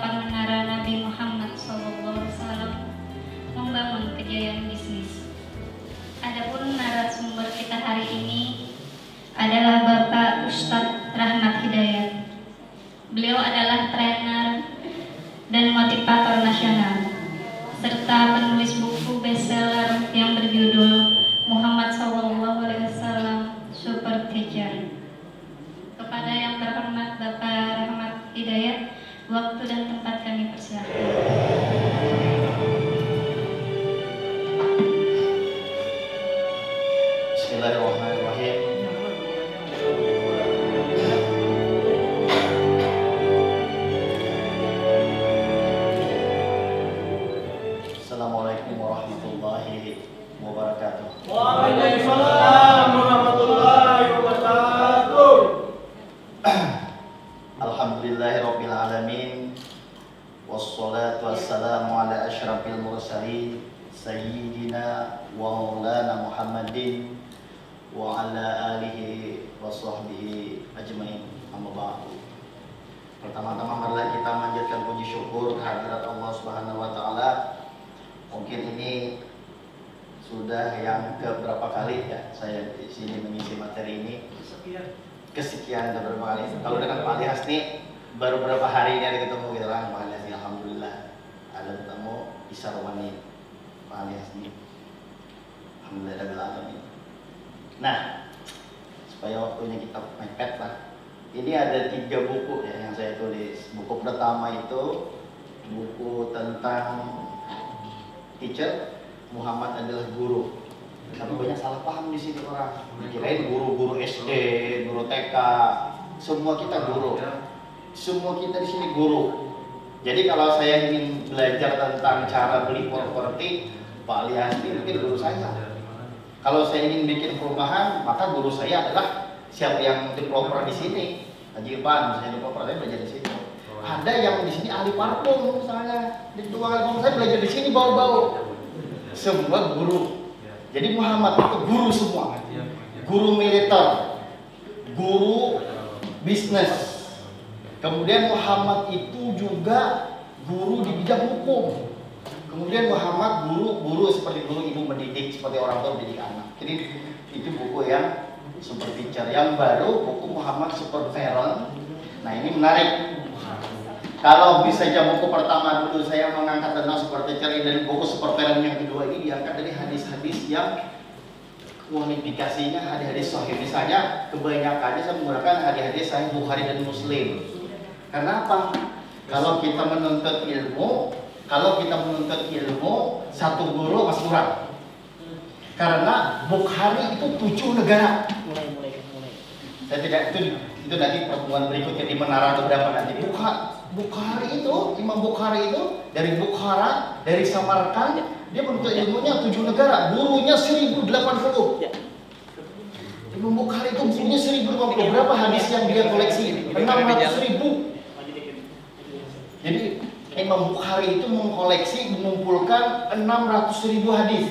delapan menara Nabi Muhammad SAW membangun kejayaan bisnis. Adapun narasumber kita hari ini adalah Bapak Ustadz Rahmat Hidayat. Beliau adalah trainer dan motivator nasional serta penulis buku bestseller yang berjudul Muhammad SAW Super Teacher. Kepada yang terhormat Bapak Rahmat Hidayat, waktu dan tempat kami persilakan. Bismillahirrahmanirrahim. Assalamualaikum warahmatullahi wabarakatuh. Waalaikumsalam warahmatullahi wabarakatuh. Alhamdulillahirabbil alamin. Wassalatu wassalamu ala asyrafil mursalin sayyidina wa maulana Muhammadin wa ala alihi wa sahbihi ajmain. Amma ba'du. Pertama-tama marilah kita manjatkan puji syukur kehadirat Allah Subhanahu wa taala. Mungkin ini sudah yang keberapa kali ya saya di sini mengisi materi ini. Kesekian beberapa kali. Kalau dengan Pak Ali Hasni baru berapa hari ini ada ketemu gitu kan. Pak Ali Hasni alhamdulillah ada ketemu di Sarwani Pak Ali Hasni. Alhamdulillah. Nah, supaya waktunya kita mepet lah. Ini ada 3 buku ya yang saya tulis. Buku pertama itu buku tentang teacher, Muhammad adalah guru. Tapi banyak salah paham di sini orang. Kirain guru-guru SD, guru TK, semua kita guru. Semua kita di sini guru. Jadi kalau saya ingin belajar tentang cara beli properti, Pak Ali Hasni mungkin guru saya. Kalau saya ingin bikin perumahan, maka guru saya adalah siapa yang developer di sini. Haji Irfan, misalnya developer saya belajar di sini. Ada yang di sini ahli parfum misalnya, di tukang saya belajar di sini bau-bau. Semua guru. Jadi Muhammad itu guru semua. Guru militer, guru bisnis. Kemudian Muhammad itu juga guru di bidang hukum. Kemudian Muhammad guru seperti guru ibu mendidik, seperti orang tua mendidik anak. Jadi itu buku yang super teacher. Yang baru buku Muhammad Super Parent. Nah ini menarik. Kalau bisa aja buku pertama dulu saya mengangkat tentang super teacher ini, dan buku super parent yang kedua ini diangkat dari hadis-hadis yang kualifikasinya hadis-hadis sahih. Misalnya kebanyakannya saya menggunakan hadis-hadis sahih Bukhari dan Muslim. Karena apa? Kalau kita menuntut ilmu, satu guru masih kurang. Karena Bukhari itu 7 negara. Saya tidak itu nanti pertemuan berikutnya di menara beberapa nanti. Bukhari itu, Imam Bukhari itu dari Bukhara, dari Samarkand, dia menuntut ilmunya 7 negara, gurunya 1080. Imam Bukhari itu gurunya 1080. Berapa hadis yang dia koleksi? 600.000. Jadi Imam Bukhari itu mengumpulkan 600.000 hadis.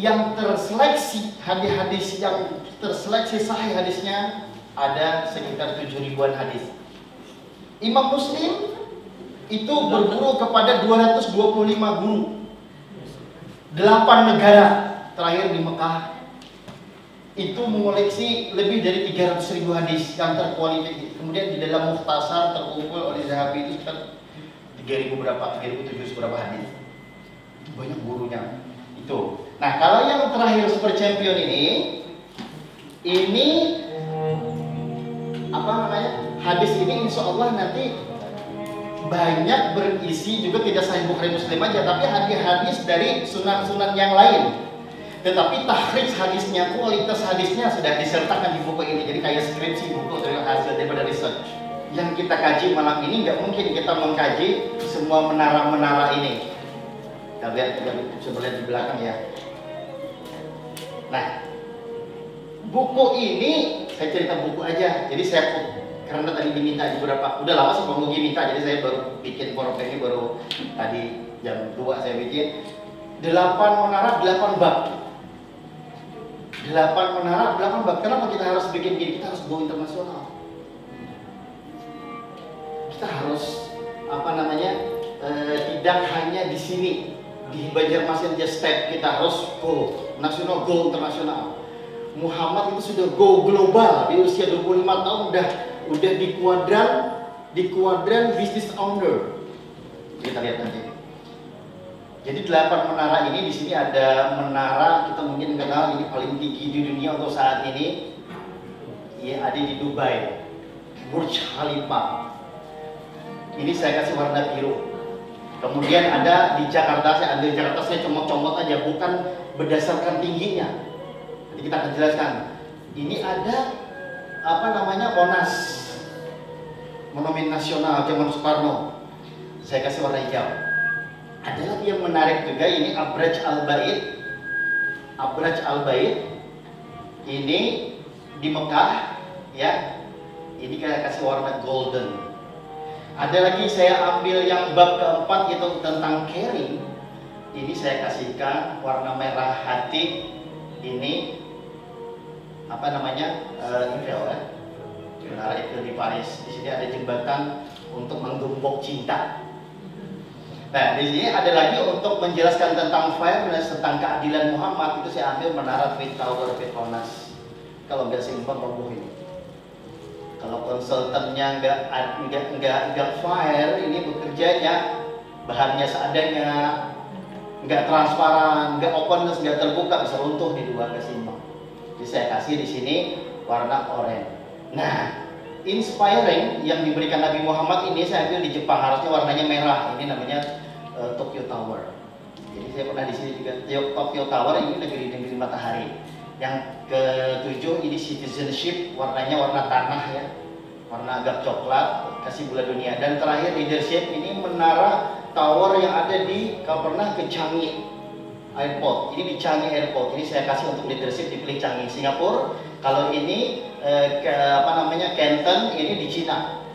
Yang terseleksi hadis-hadis yang terseleksi sahih hadisnya ada sekitar 7.000-an hadis. Imam Muslim itu berguru kepada 225 guru, 8 negara, terakhir di Mekah itu mengoleksi lebih dari 300.000 hadis yang terkualifikasi. Kemudian di dalam Mukhtasar terkumpul oleh Zahabi itu sekitar 3.000 berapa, 3.700 berapa hadis. Banyak gurunya itu. Nah kalau yang terakhir Super Champion ini apa namanya? Hadis ini insya Allah nanti banyak berisi juga tidak sahih Bukhari Muslim aja, tapi hadis-hadis dari sunan-sunan yang lain. Tetapi tahrij hadisnya, kualitas hadisnya sudah disertakan di buku ini. Jadi kayak skripsi buku dari hasil daripada research. Yang kita kaji malam ini nggak mungkin kita mengkaji semua menara-menara ini. Kita lihat, coba lihat di belakang ya. Nah, buku ini saya cerita buku aja. Jadi saya karena tadi diminta di beberapa, udah lama sih Bang Mugi minta, jadi saya baru bikin PowerPoint ini baru tadi jam 2 saya bikin. 8 menara, 8 bab. 8 menara, 8 bab. Kenapa kita harus bikin gini? Kita harus go internasional. Kita kita harus tidak hanya di sini di Banjarmasin aja step, kita harus go nasional, go internasional. Muhammad itu sudah go global di usia 25 tahun, udah di kuadran business owner. Kita lihat nanti. Jadi 8 menara ini, di sini ada menara kita mungkin kenal ini paling tinggi di dunia untuk saat ini. Ya, ada di Dubai, Burj Khalifa. Ini saya kasih warna biru. Kemudian ada di Jakarta, saya ambil Jakarta, saya comot-comot aja, bukan berdasarkan tingginya. Nanti kita akan jelaskan. Ini ada Monas, Monumen Nasional zaman Soekarno. Saya kasih warna hijau. Ada lagi yang menarik juga, ini Abraj Al-Bait. Abraj Al-Bait ini di Mekah, ya. Ini kayak kasih warna golden. Ada lagi saya ambil yang bab keempat, yaitu tentang caring. Ini saya kasihkan warna merah hati. Ini Eiffel, ya. Menara Eiffel di Paris. Di sini ada jembatan untuk menggembok cinta. Nah, di sini ada lagi untuk menjelaskan tentang fairness, tentang keadilan Muhammad. Itu saya ambil menara Twin Tower Petronas. Kalau nggak seimbang, roboh ini. Kalau konsultannya nggak fair, ini bekerjanya bahannya seadanya, nggak transparan, nggak openness, nggak terbuka, bisa runtuh di dua, nggak seimbang. Jadi saya kasih di sini warna oranye. Nah, inspiring yang diberikan Nabi Muhammad ini saya ambil di Jepang, harusnya warnanya merah. Ini namanya Tokyo Tower. Jadi saya pernah di sini juga. Tokyo Tower ini negeri matahari. Yang ketujuh ini citizenship, warnanya warna tanah, ya, warna agak coklat, kasih bola dunia. Dan terakhir leadership, ini menara tower yang ada di, kalau pernah ke Changi Airport, ini di Changi Airport. Ini saya kasih untuk leadership, dipilih Changi Singapura. Kalau ini Canton, ini di Cina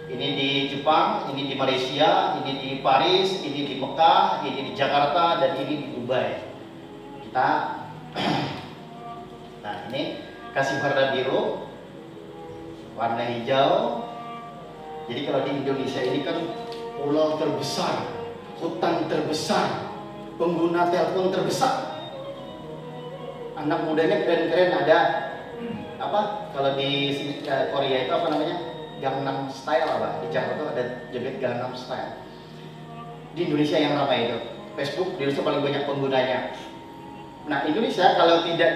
ini di Jepang, ini di Malaysia, ini di Paris, ini di Mekah, ini di Jakarta, dan ini di Dubai. Nah, ini kasih warna biru, warna hijau. Jadi kalau di Indonesia ini kan pulau terbesar, hutan terbesar, pengguna telepon terbesar. Anak mudanya keren-keren, ada kalau di Korea itu Gangnam Style, di Jakarta ada joget Gangnam Style. Di Indonesia yang ramai itu Facebook, di Indonesia paling banyak penggunanya. Nah, Indonesia kalau tidak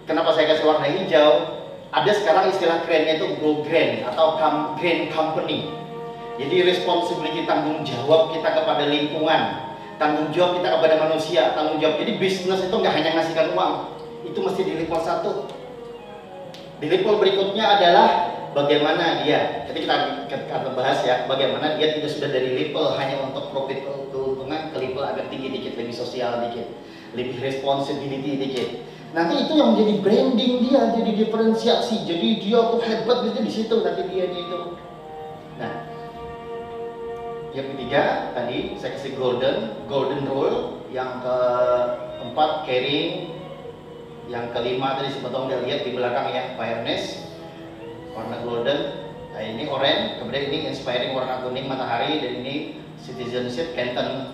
kenapa saya kasih warna hijau? Ada sekarang istilah kerennya itu Go Green atau Green Company. Jadi responsibility, tanggung jawab kita kepada lingkungan, tanggung jawab kita kepada manusia, tanggung jawab. Jadi bisnis itu nggak hanya ngasihkan uang, itu mesti di level 1. Di level berikutnya adalah bagaimana dia. Jadi kita bahas ya, bagaimana dia tidak sudah dari level hanya untuk profit keuntungan ke level agak tinggi dikit, lebih sosial dikit, lebih responsibility dikit. Nanti itu yang menjadi branding dia, jadi diferensiasi, jadi dia tuh hebat gitu di situ, nanti dia itu. Nah, yang ketiga tadi saya kasih golden rule, yang keempat caring, yang kelima tadi sebetulnya udah lihat di belakang ya, fairness, warna golden. Nah, ini orange, kemudian ini inspiring warna kuning matahari, dan ini citizenship Canton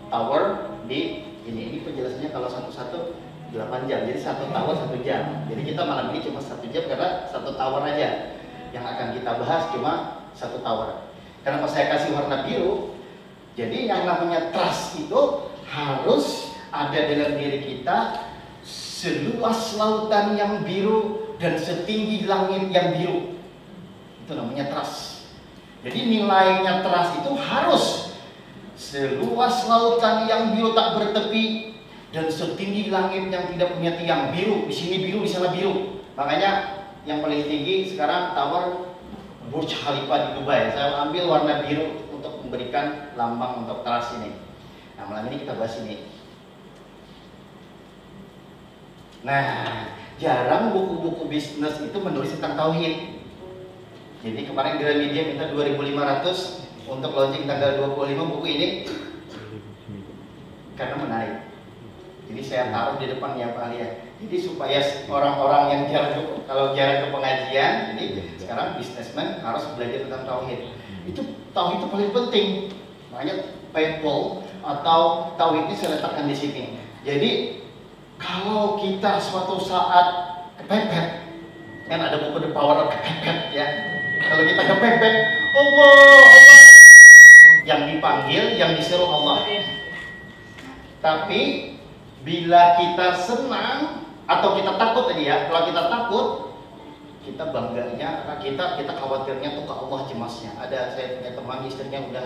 Tower di ini penjelasannya kalau satu-satu 8 jam, jadi satu tower 1 jam. Jadi kita malam ini cuma 1 jam karena satu tower aja yang akan kita bahas, cuma satu tower. Kenapa saya kasih warna biru? Jadi yang namanya trust itu harus ada dalam diri kita, seluas lautan yang biru dan setinggi langit yang biru. Itu namanya trust. Jadi nilainya trust itu harus seluas lautan yang biru tak bertepi dan setinggi langit yang tidak punya tiang. Biru, di sini biru, di sana biru. Makanya yang paling tinggi sekarang tower Burj Khalifa di Dubai. Saya ambil warna biru untuk memberikan lambang untuk trust ini. Nah, malam ini kita bahas ini. Nah, jarang buku-buku bisnis itu menulis tentang tauhid. Jadi kemarin Gramedia minta 2.500 untuk launching tanggal 25 buku ini karena menarik. Jadi saya taruh di depan ya Pak Ali ya. Jadi supaya orang-orang yang jarang ke pengajian, jadi sekarang bisnismen harus belajar tentang tauhid. Itu tauhid itu paling penting. Makanya paintball atau tauhid ini saya letakkan di sini. Jadi kalau kita suatu saat kepepet, kan ada buku The Power of Kepepet ya. Kalau kita kepepet, Allah, yang dipanggil, yang disuruh Allah. Tapi bila kita senang atau kita takut tadi ya, kalau kita takut, kita bangganya, kita khawatirnya tuh ke Allah cemasnya. Ada saya punya teman istrinya udah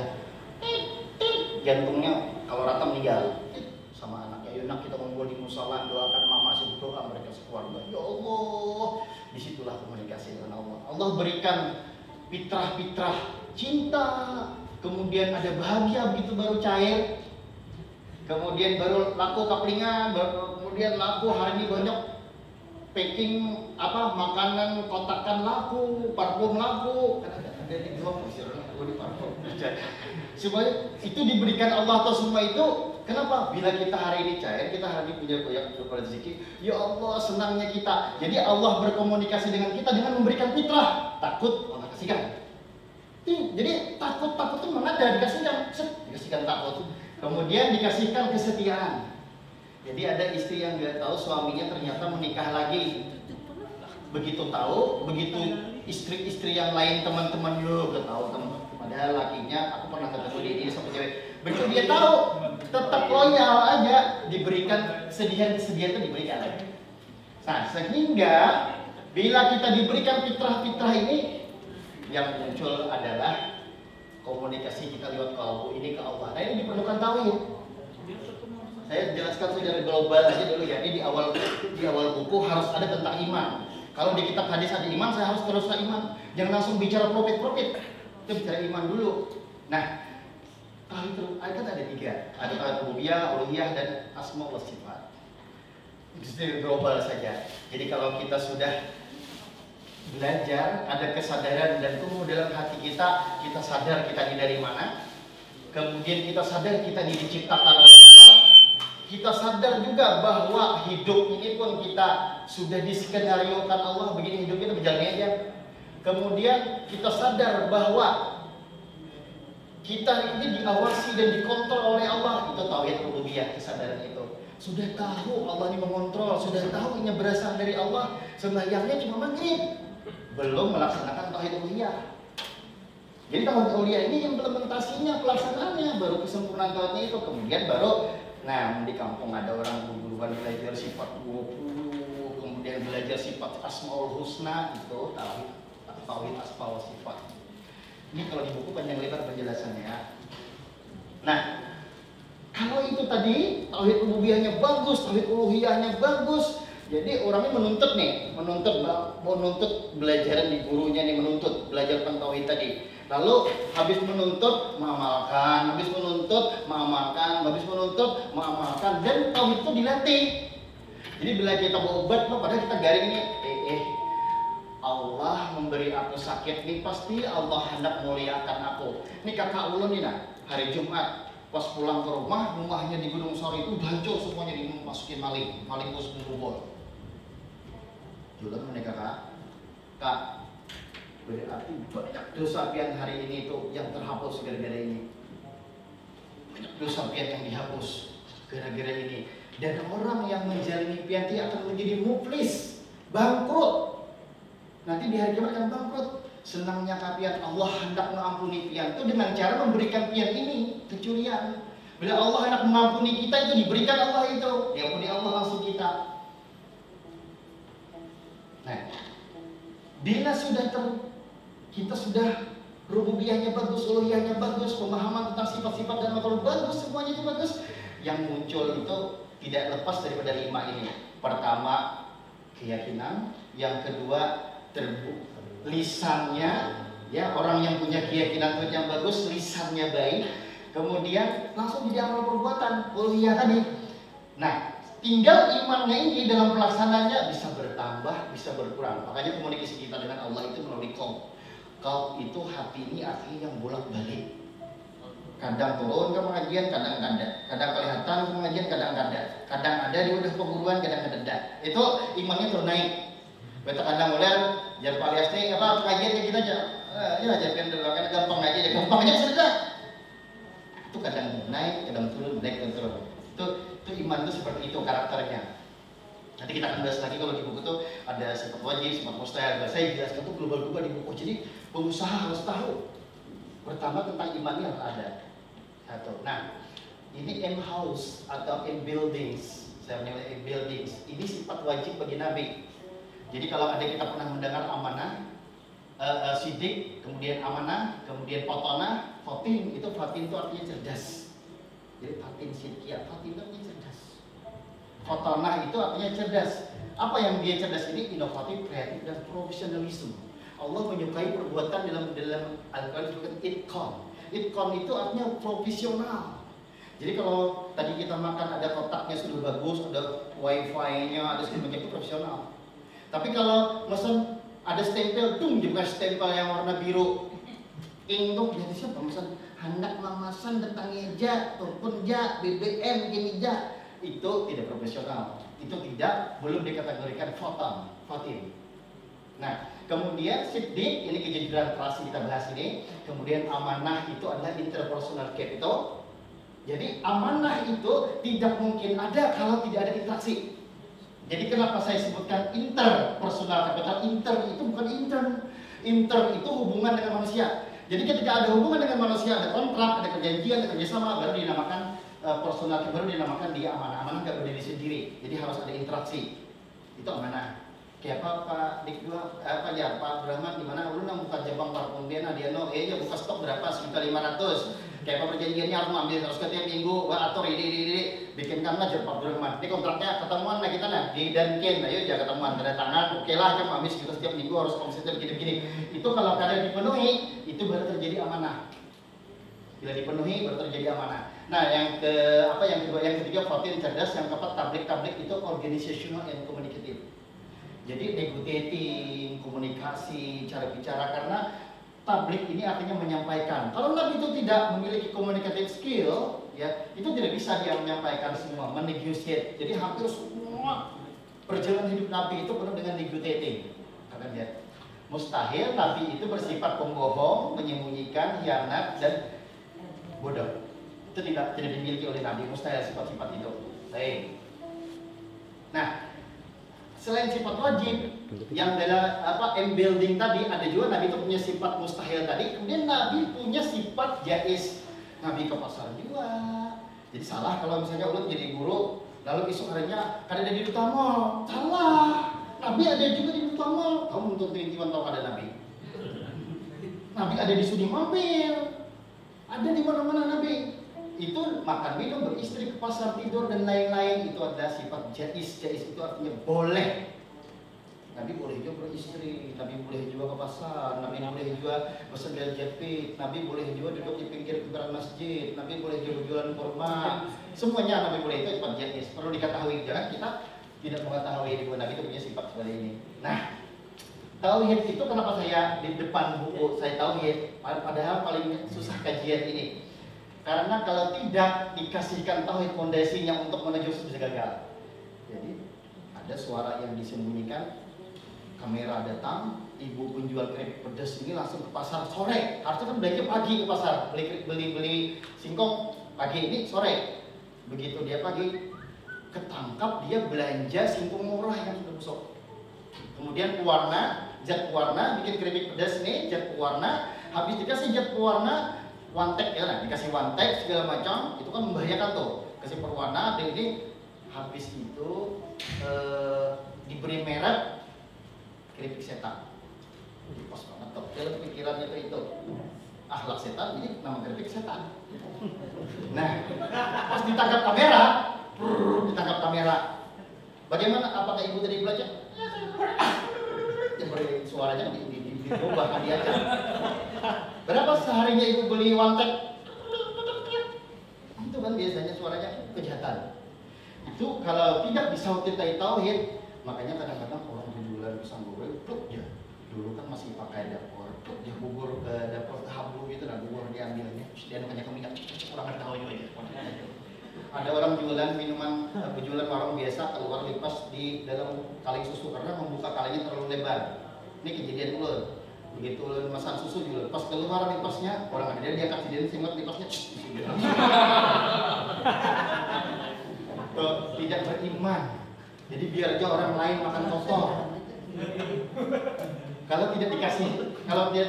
jantungnya kalau rata meninggal sama anaknya. Yunak kita ngumpul di musola doakan mama berdoa mereka sekeluarga. Ya Allah, disitulah komunikasi dengan Allah. Allah berikan fitrah-fitrah cinta, kemudian ada bahagia begitu baru cair. Kemudian baru laku kaplingan, kemudian laku hari ini banyak packing makanan kotakan laku, parfum laku. Kan ada di blog di parfum. Supaya itu diberikan Allah atau semua itu. Kenapa? Bila kita hari ini cair, kita hari ini punya banyak rezeki. Ya Allah, senangnya kita. Jadi Allah berkomunikasi dengan kita dengan memberikan fitrah. Takut, Allah kasihkan. Jadi takut itu mana ada dikasihkan takut. Kemudian dikasihkan kesetiaan. Jadi ada istri yang nggak tahu suaminya ternyata menikah lagi. Begitu tahu, begitu istri-istri yang lain teman-teman lo nggak tahu teman. Padahal lakinya, aku pernah ketemu dia sama cewek. Begitu dia tahu, tetap loyal aja, diberikan kesedihan itu diberikan. Nah, sehingga bila kita diberikan fitrah-fitrah ini, yang muncul adalah komunikasi kita lewat kalbu ini ke Allah. Nah, ini diperlukan tauhid. Saya jelaskan secara global aja dulu ya. Ini di awal buku harus ada tentang iman. Kalau di kitab hadis ada iman, saya harus terus iman. Jangan langsung bicara profit. Kita bicara iman dulu. Nah, tauhid kan ada 3. Ada tauhid rububiyah, uluhiyah, dan asma wa sifat. Itu global saja. Jadi kalau kita sudah belajar, ada kesadaran dan tumbuh dalam hati kita sadar kita ini dari mana. Kemudian kita sadar kita ini diciptakan oleh Allah. Kita sadar juga bahwa hidup ini pun kita sudah diskenariokan Allah, begini hidup kita berjalan aja. Kemudian kita sadar bahwa kita ini diawasi dan dikontrol oleh Allah. Itu tauhid rububiyah, kesadaran itu. Sudah tahu Allah ini mengontrol, sudah tahu ini berasal dari Allah. Sembahyangnya cuma maghrib, belum melaksanakan tauhid uluhiyah. Jadi tauhid uluhiyah ini implementasinya, pelaksanaannya, baru kesempurnaan tauhidnya itu. Kemudian baru, nah di kampung ada orang duluan belajar sifat 20, kemudian belajar sifat asmaul husna, itu tauhid asma wa sifat. Ini kalau di buku panjang lebar penjelasannya. Nah, kalau itu tadi tauhid rububiyahnya bagus, tauhid uluhiyahnya bagus. Jadi orangnya menuntut belajaran di gurunya nih, menuntut belajar tentang tauhid tadi. Lalu habis menuntut mengamalkan, habis menuntut mengamalkan, dan tauhid itu dilatih. Jadi bila kita berobat, padahal kita garing nih, Allah memberi aku sakit nih, pasti Allah hendak muliakan aku. Ini kakak ulun nih hari Jumat pas pulang ke rumahnya di Gunung Sori itu hancur semuanya, dimasukin maling terus menggubol. Jualan menikah kak, berarti banyak dosa pian hari ini itu yang terhapus gara-gara ini. Banyak dosa pian yang dihapus gara-gara ini. Dan orang yang menjalani pian itu akan menjadi muflis, bangkrut. Nanti di hari kiamat akan bangkrut. Senangnya kapian Allah hendak mengampuni pian itu dengan cara memberikan pian ini kecurian. Bila Allah hendak mengampuni kita itu diberikan Allah itu, diampuni Allah langsung kita. Nah, bila kita sudah rububiyahnya bagus, uluhiyahnya bagus, pemahaman tentang sifat-sifat dan makhluk bagus, semuanya itu bagus. Yang muncul itu tidak lepas daripada 5 ini. Pertama, keyakinan. Yang kedua, lisannya, ya, orang yang punya keyakinan yang bagus, lisannya baik. Kemudian langsung jadi amal perbuatan, uluhiyah tadi. Nah, tinggal imannya ini dalam pelaksanaannya bisa bertambah, bisa berkurang. Makanya komunikasi kita dengan Allah itu melalui qalb. Qalb itu hati ini artinya yang bolak-balik. Kadang turun ke pengajian, kadang ada. Kadang kelihatan ke pengajian, kadang ada. Kadang ada di udah perguruan, kadang ada. Itu imannya terus naik. Beta kandang mulian, jar palias nih apa pengajian kayak gitu aja. Ya aja dulu kan gampang aja saja. Itu kadang naik, kadang turun, naik dan turun. Itu iman itu seperti itu karakternya. Nanti kita akan bahas lagi kalau di buku itu ada sifat wajib, sifat mustahil. Saya jelaskan itu global-global di buku. Jadi pengusaha harus tahu. Pertama tentang iman yang ada. Satu. Nah, ini in-house atau in-buildings. Saya menyebut in-buildings. Ini sifat wajib bagi Nabi. Jadi kalau ada kita pernah mendengar amanah, sidik, kemudian amanah, kemudian potona, fatin, itu artinya cerdas. Jadi fatin sidqiyah, fatin itu artinya cerdas. Fotonah itu artinya cerdas. Apa yang dia cerdas ini? Inovatif, kreatif, dan profesionalisme. Allah menyukai perbuatan dalam Al-Quran disebutkan itqan. Itqan itu artinya profesional. Jadi kalau tadi kita makan ada kotaknya sudah bagus, ada wifi-nya, ada segala macam, itu profesional. Tapi kalau mesen ada stempel, bukan stempel yang warna biru. Tuh jadi siapa? Mesen hendak mamasan datang ja, ataupun ja, BBM gini ja. Itu tidak profesional. Itu belum dikategorikan fatin. Nah, kemudian siddiq, ini kejujuran terasi kita bahas ini. Kemudian amanah itu adalah interpersonal capital. Jadi amanah itu tidak mungkin ada kalau tidak ada interaksi. Jadi kenapa saya sebutkan interpersonal capital? Inter itu bukan intern. Inter itu hubungan dengan manusia. Jadi ketika ada hubungan dengan manusia, ada kontrak, ada perjanjian, ada kerjasama, baru dinamakan personal, baru dinamakan dia amanah. Amanah nggak berdiri sendiri. Jadi harus ada interaksi. Itu amanah. Kayak Pak Dik dua, Pak Brahman gimana? Lu nang buka Jabang parfum dia ya buka stok berapa? 1.500. Kayak apa perjanjiannya harus ngambil harus setiap minggu, atur ini bikinkan aja Pak Brahman. Ini kontraknya ketemuan lah kita di Dunkin, ayo jangan ketemuan tanda tangan, oke lah kan habis kita setiap minggu harus omsetnya begini. Itu kalau kadang dipenuhi, itu baru terjadi amanah. Bila dipenuhi baru terjadi amanah. Nah, yang ketiga fatin cerdas, yang keempat tablik itu organizational and communicative. Jadi negotiating, komunikasi, cara bicara, karena tablik ini artinya menyampaikan. Kalau Nabi itu tidak memiliki communicative skill, ya itu tidak bisa dia menyampaikan semua, menegosiate. Jadi hampir semua perjalanan hidup Nabi itu penuh dengan negotiating. Kata dia, mustahil Nabi itu bersifat pembohong, menyembunyikan, khianat dan bodoh. Itu tidak dimiliki oleh Nabi, mustahil sifat-sifat itu. Baik. Nah, selain sifat wajib yang adalah building tadi, ada juga Nabi itu punya sifat mustahil tadi. Kemudian Nabi punya sifat jaiz. Nabi ke pasar juga. Jadi salah kalau misalnya ulut jadi guru, lalu esok harinya ada di Duta Mall. Salah. Nabi ada juga di Duta Mall. Kamu untuk teman-teman tahu ada Nabi. Nabi ada di Sudi Mampir. Ada di mana-mana Nabi. Itu makan minum, beristri, ke pasar, tidur dan lain-lain, itu adalah sifat jaiz. Jaiz itu artinya boleh. Nabi boleh juga beristri, Nabi boleh juga ke pasar, Nabi boleh juga bersandar jepit, Nabi boleh juga duduk di pinggir masjid, Nabi boleh juga jualan kurma. Semuanya Nabi boleh, itu sifat jaiz. Perlu diketahui, jangan kita tidak mengetahui bahwa Nabi itu punya sifat seperti ini. Nah, tauhid itu kenapa saya di depan buku saya tauhid, padahal paling susah kajian ini. Karena kalau tidak dikasihkan tauhid fondasinya untuk menuju bisa gagal. Jadi ada suara yang disembunyikan, kamera datang, ibu penjual keripik pedas ini langsung ke pasar sore. Harusnya kan belanja pagi ke pasar, beli singkong pagi, ini sore. Begitu dia pagi, ketangkap dia belanja singkong murah yang sudah busuk. Kemudian zat pewarna, bikin keripik pedas ini, zat pewarna, habis dikasih zat pewarna wantek ya, nah, dikasih wantek segala macam, itu kan membahayakan tuh. Kasih perwarna, dan ini habis itu diberi merek keripik setan. Pas banget tuh, dalam pikirannya itu akhlak setan, jadi nama keripik setan. Nah, pas ditangkap kamera, bagaimana? Apakah ibu tadi belajar? Dia beri suaranya diubah dia aja. Berapa seharinya ibu beli wantek? Itu kan biasanya suaranya kejahatan. Itu kalau tidak disautin dari tauhid, makanya kadang-kadang orang jualan pisang goreng, pluk ya. Dulu kan masih pakai dapur, pluk dia bubur ke dapur hablu gitu, nah bubur diambilnya, terus dia nanya ke minyak, kurang ada tahu aja. Ada orang jualan minuman, jualan warung biasa keluar lipas di dalam kaleng susu karena membuka kalengnya terlalu lebar. Ini kejadian ulun. Begitu ulun masak susu juga, pas keluar lipasnya orang ada dia kasih dia singkat lipasnya. Tidak beriman. Jadi biar aja orang lain makan kotor. Kalau tidak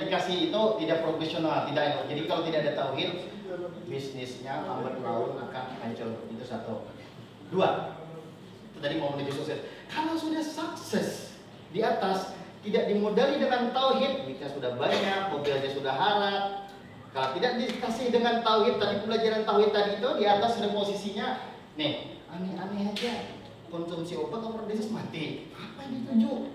dikasih itu tidak profesional, tidak. Jadi kalau tidak ada tauhid, bisnisnya lambat laun akan hancur. Itu satu. Dua, itu tadi mau menuju sukses. Kalau sudah sukses di atas, tidak dimodali dengan tauhid, duitnya sudah banyak, mobilnya sudah haram. Kalau tidak dikasih dengan tauhid, tadi pelajaran tauhid tadi itu di atas sudah posisinya, nih aneh-aneh aja. Konsumsi obat atau disease mati. Apa yang dituju?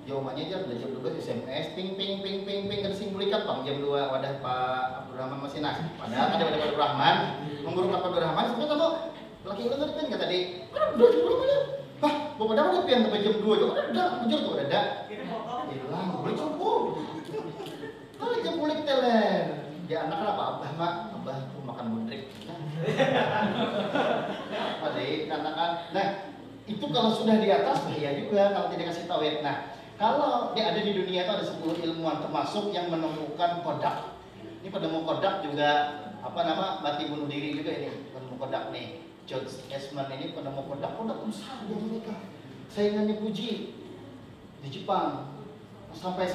Jawabannya aja belajar dulu SMS ping ping ping ping ping ada simbulikat Bang jam 2 wadah Pak Abdurrahman masih nas. Padahal ada Pak Abdurrahman, mengguru Pak Abdurrahman sebut apa? Laki ulang tadi kan kata dia, udah aja. Hah, bapak dah udah pian sampai jam 2 itu udah bujur tuh udah. Hilang, boleh cukup. Kalau jam bulik teler. Ya anak apa abah mak, abah tuh makan mudrik. Apa deh katakan. Nah, itu kalau sudah di atas bahaya juga kalau tidak kasih tauhid. Nah, kalau dia ada di dunia itu ada 10 ilmuwan termasuk yang menemukan kodak. Ini penemu kodak juga mati bunuh diri juga ini penemu kodak nih. George Eastman ini penemu kodak besar di Amerika. Saingannya Fuji di Jepang. Sampai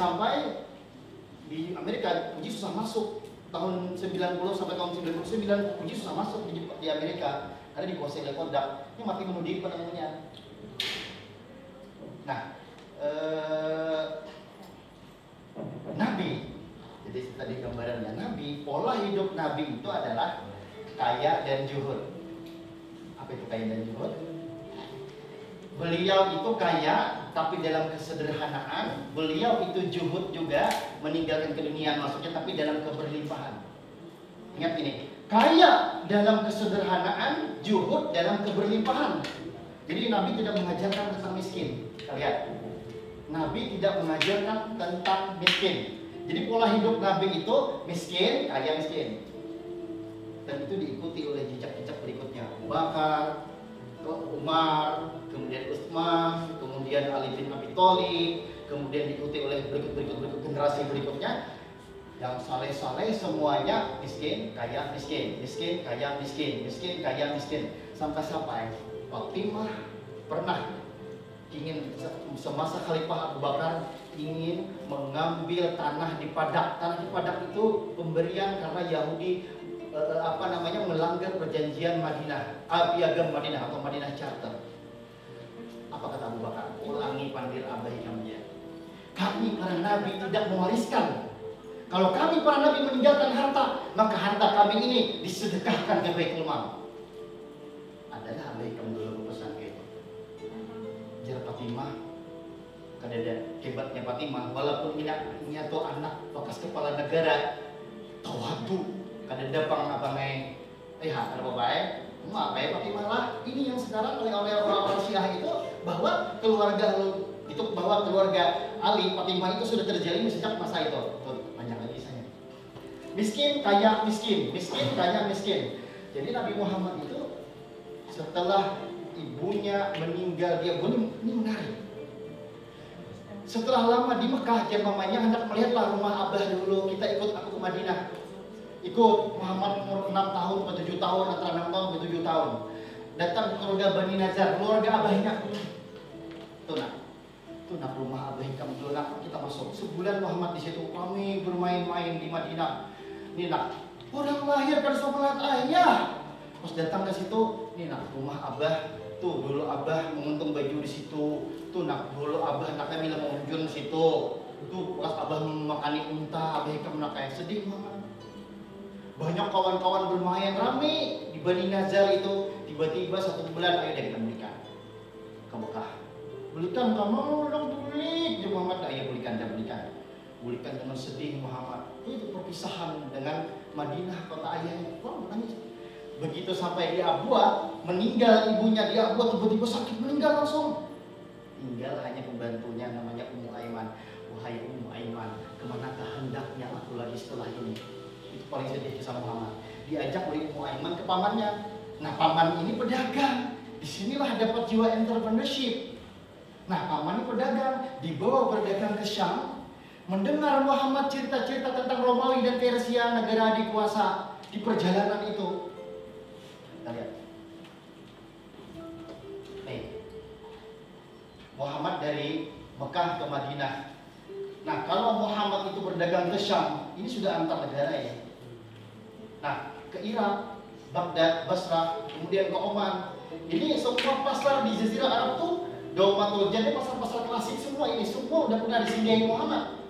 di Amerika Fuji susah masuk. Tahun 90 sampai tahun 99 Fuji susah masuk di Amerika karena dikuasai oleh Kodak. Ini mati bunuh diri penemunya. Nah, Nabi. Jadi tadi gambarannya Nabi, pola hidup Nabi itu adalah kaya dan zuhud. Apa itu kaya dan zuhud? Beliau itu kaya, tapi dalam kesederhanaan. Beliau itu zuhud juga, meninggalkan keduniaan maksudnya, tapi dalam keberlimpahan. Ingat ini, kaya dalam kesederhanaan, zuhud dalam keberlimpahan. Jadi Nabi tidak mengajarkan tentang miskin. Lihat, Nabi tidak mengajarkan tentang miskin. Jadi pola hidup Nabi itu miskin, kaya miskin. Dan itu diikuti oleh jejak-jejak berikutnya. Abu Bakar, Umar, kemudian Utsman, kemudian Ali bin Abi Thalib, kemudian diikuti oleh berikut generasi berikutnya. Yang saleh-saleh semuanya miskin, kaya, miskin, miskin, kaya, miskin, miskin, kaya, miskin. Sampai Fatimah pernah ingin semasa Khalifah Abu Bakar ingin mengambil tanah di Padak. Tanah di Padak itu pemberian karena Yahudi melanggar perjanjian Madinah, piagam Madinah atau Madinah Charter. Apa kata Abu Bakar? Ulangi pandir abai kami. Kami para nabi tidak mewariskan. Kalau kami para nabi meninggalkan harta, maka harta kami ini disedekahkan ke Baitul Mal. Adalah abai kamu dulu pesan gitu. Jar Fatimah, kadada hebatnya Fatimah, walaupun minaknya tuh anak bekas kepala negara, tawadu. Kadada pang abangai, ada bapak apa Fatimah lah. Ini yang sekarang oleh orang-orang Syiah itu bahwa keluarga Ali Fatimah itu sudah terjalin sejak masa itu. Tuh, banyak lagi saya. Miskin, kaya, miskin, miskin, kaya, miskin. Jadi Nabi Muhammad itu setelah ibunya meninggal, dia ini menarik. Setelah lama di Mekah, dia mamanya hendak melihatlah rumah abah dulu. Kita ikut aku ke Madinah. Ikut Muhammad umur 6 tahun atau 7 tahun, antara 6 tahun atau 7 tahun. Datang ke keluarga Bani Nazar, keluarga abahnya. Tuh nak rumah abah kamu dulu nak, kita masuk. Sebulan Muhammad di situ, kami bermain-main di Madinah. Ini nak, orang lahir kan sholat ayah. Pas datang ke situ, ini nak rumah abah. Tuh dulu abah menguntung baju di situ. Tuh nak dulu abah nak kami mau di situ. Tuh pas abah memakani unta, abah kamu nak kayak sedih Muhammad. Banyak kawan-kawan bermain rame di Bani Nazar itu. Tiba-tiba 1 bulan ayo deh kita belikan ke Mekah. Belikan kamu orang bulik, Muhammad ayo belikan. Belikan dengan sedih Muhammad. Itu perpisahan dengan Madinah kota ayahnya. Kok menangis? Begitu sampai di Abwa, meninggal ibunya di Abwa, tiba-tiba sakit meninggal langsung. Tinggal hanya pembantunya namanya Ummu Aiman. Wahai Ummu Aiman, kemanakah hendaknya aku lagi setelah ini? Itu paling sedih kisah Muhammad. Diajak oleh Ummu Aiman ke pamannya. Nah, paman ini pedagang. Disinilah dapat jiwa entrepreneurship. Nah, paman ini pedagang, dibawa berdagang ke Syam, mendengar Muhammad cerita-cerita tentang Romawi dan Persia, negara dikuasa di perjalanan itu. Kita lihat. Nih, Muhammad dari Mekah ke Madinah. Nah, kalau Muhammad itu berdagang ke Syam, ini sudah antar negara ya. Nah, ke Irak, Baghdad, Basrah, kemudian ke Oman. Ini semua pasar di Jazirah Arab tuh, Daumatul Jannah, pasar-pasar klasik semua ini semua udah pernah disinggahi Muhammad.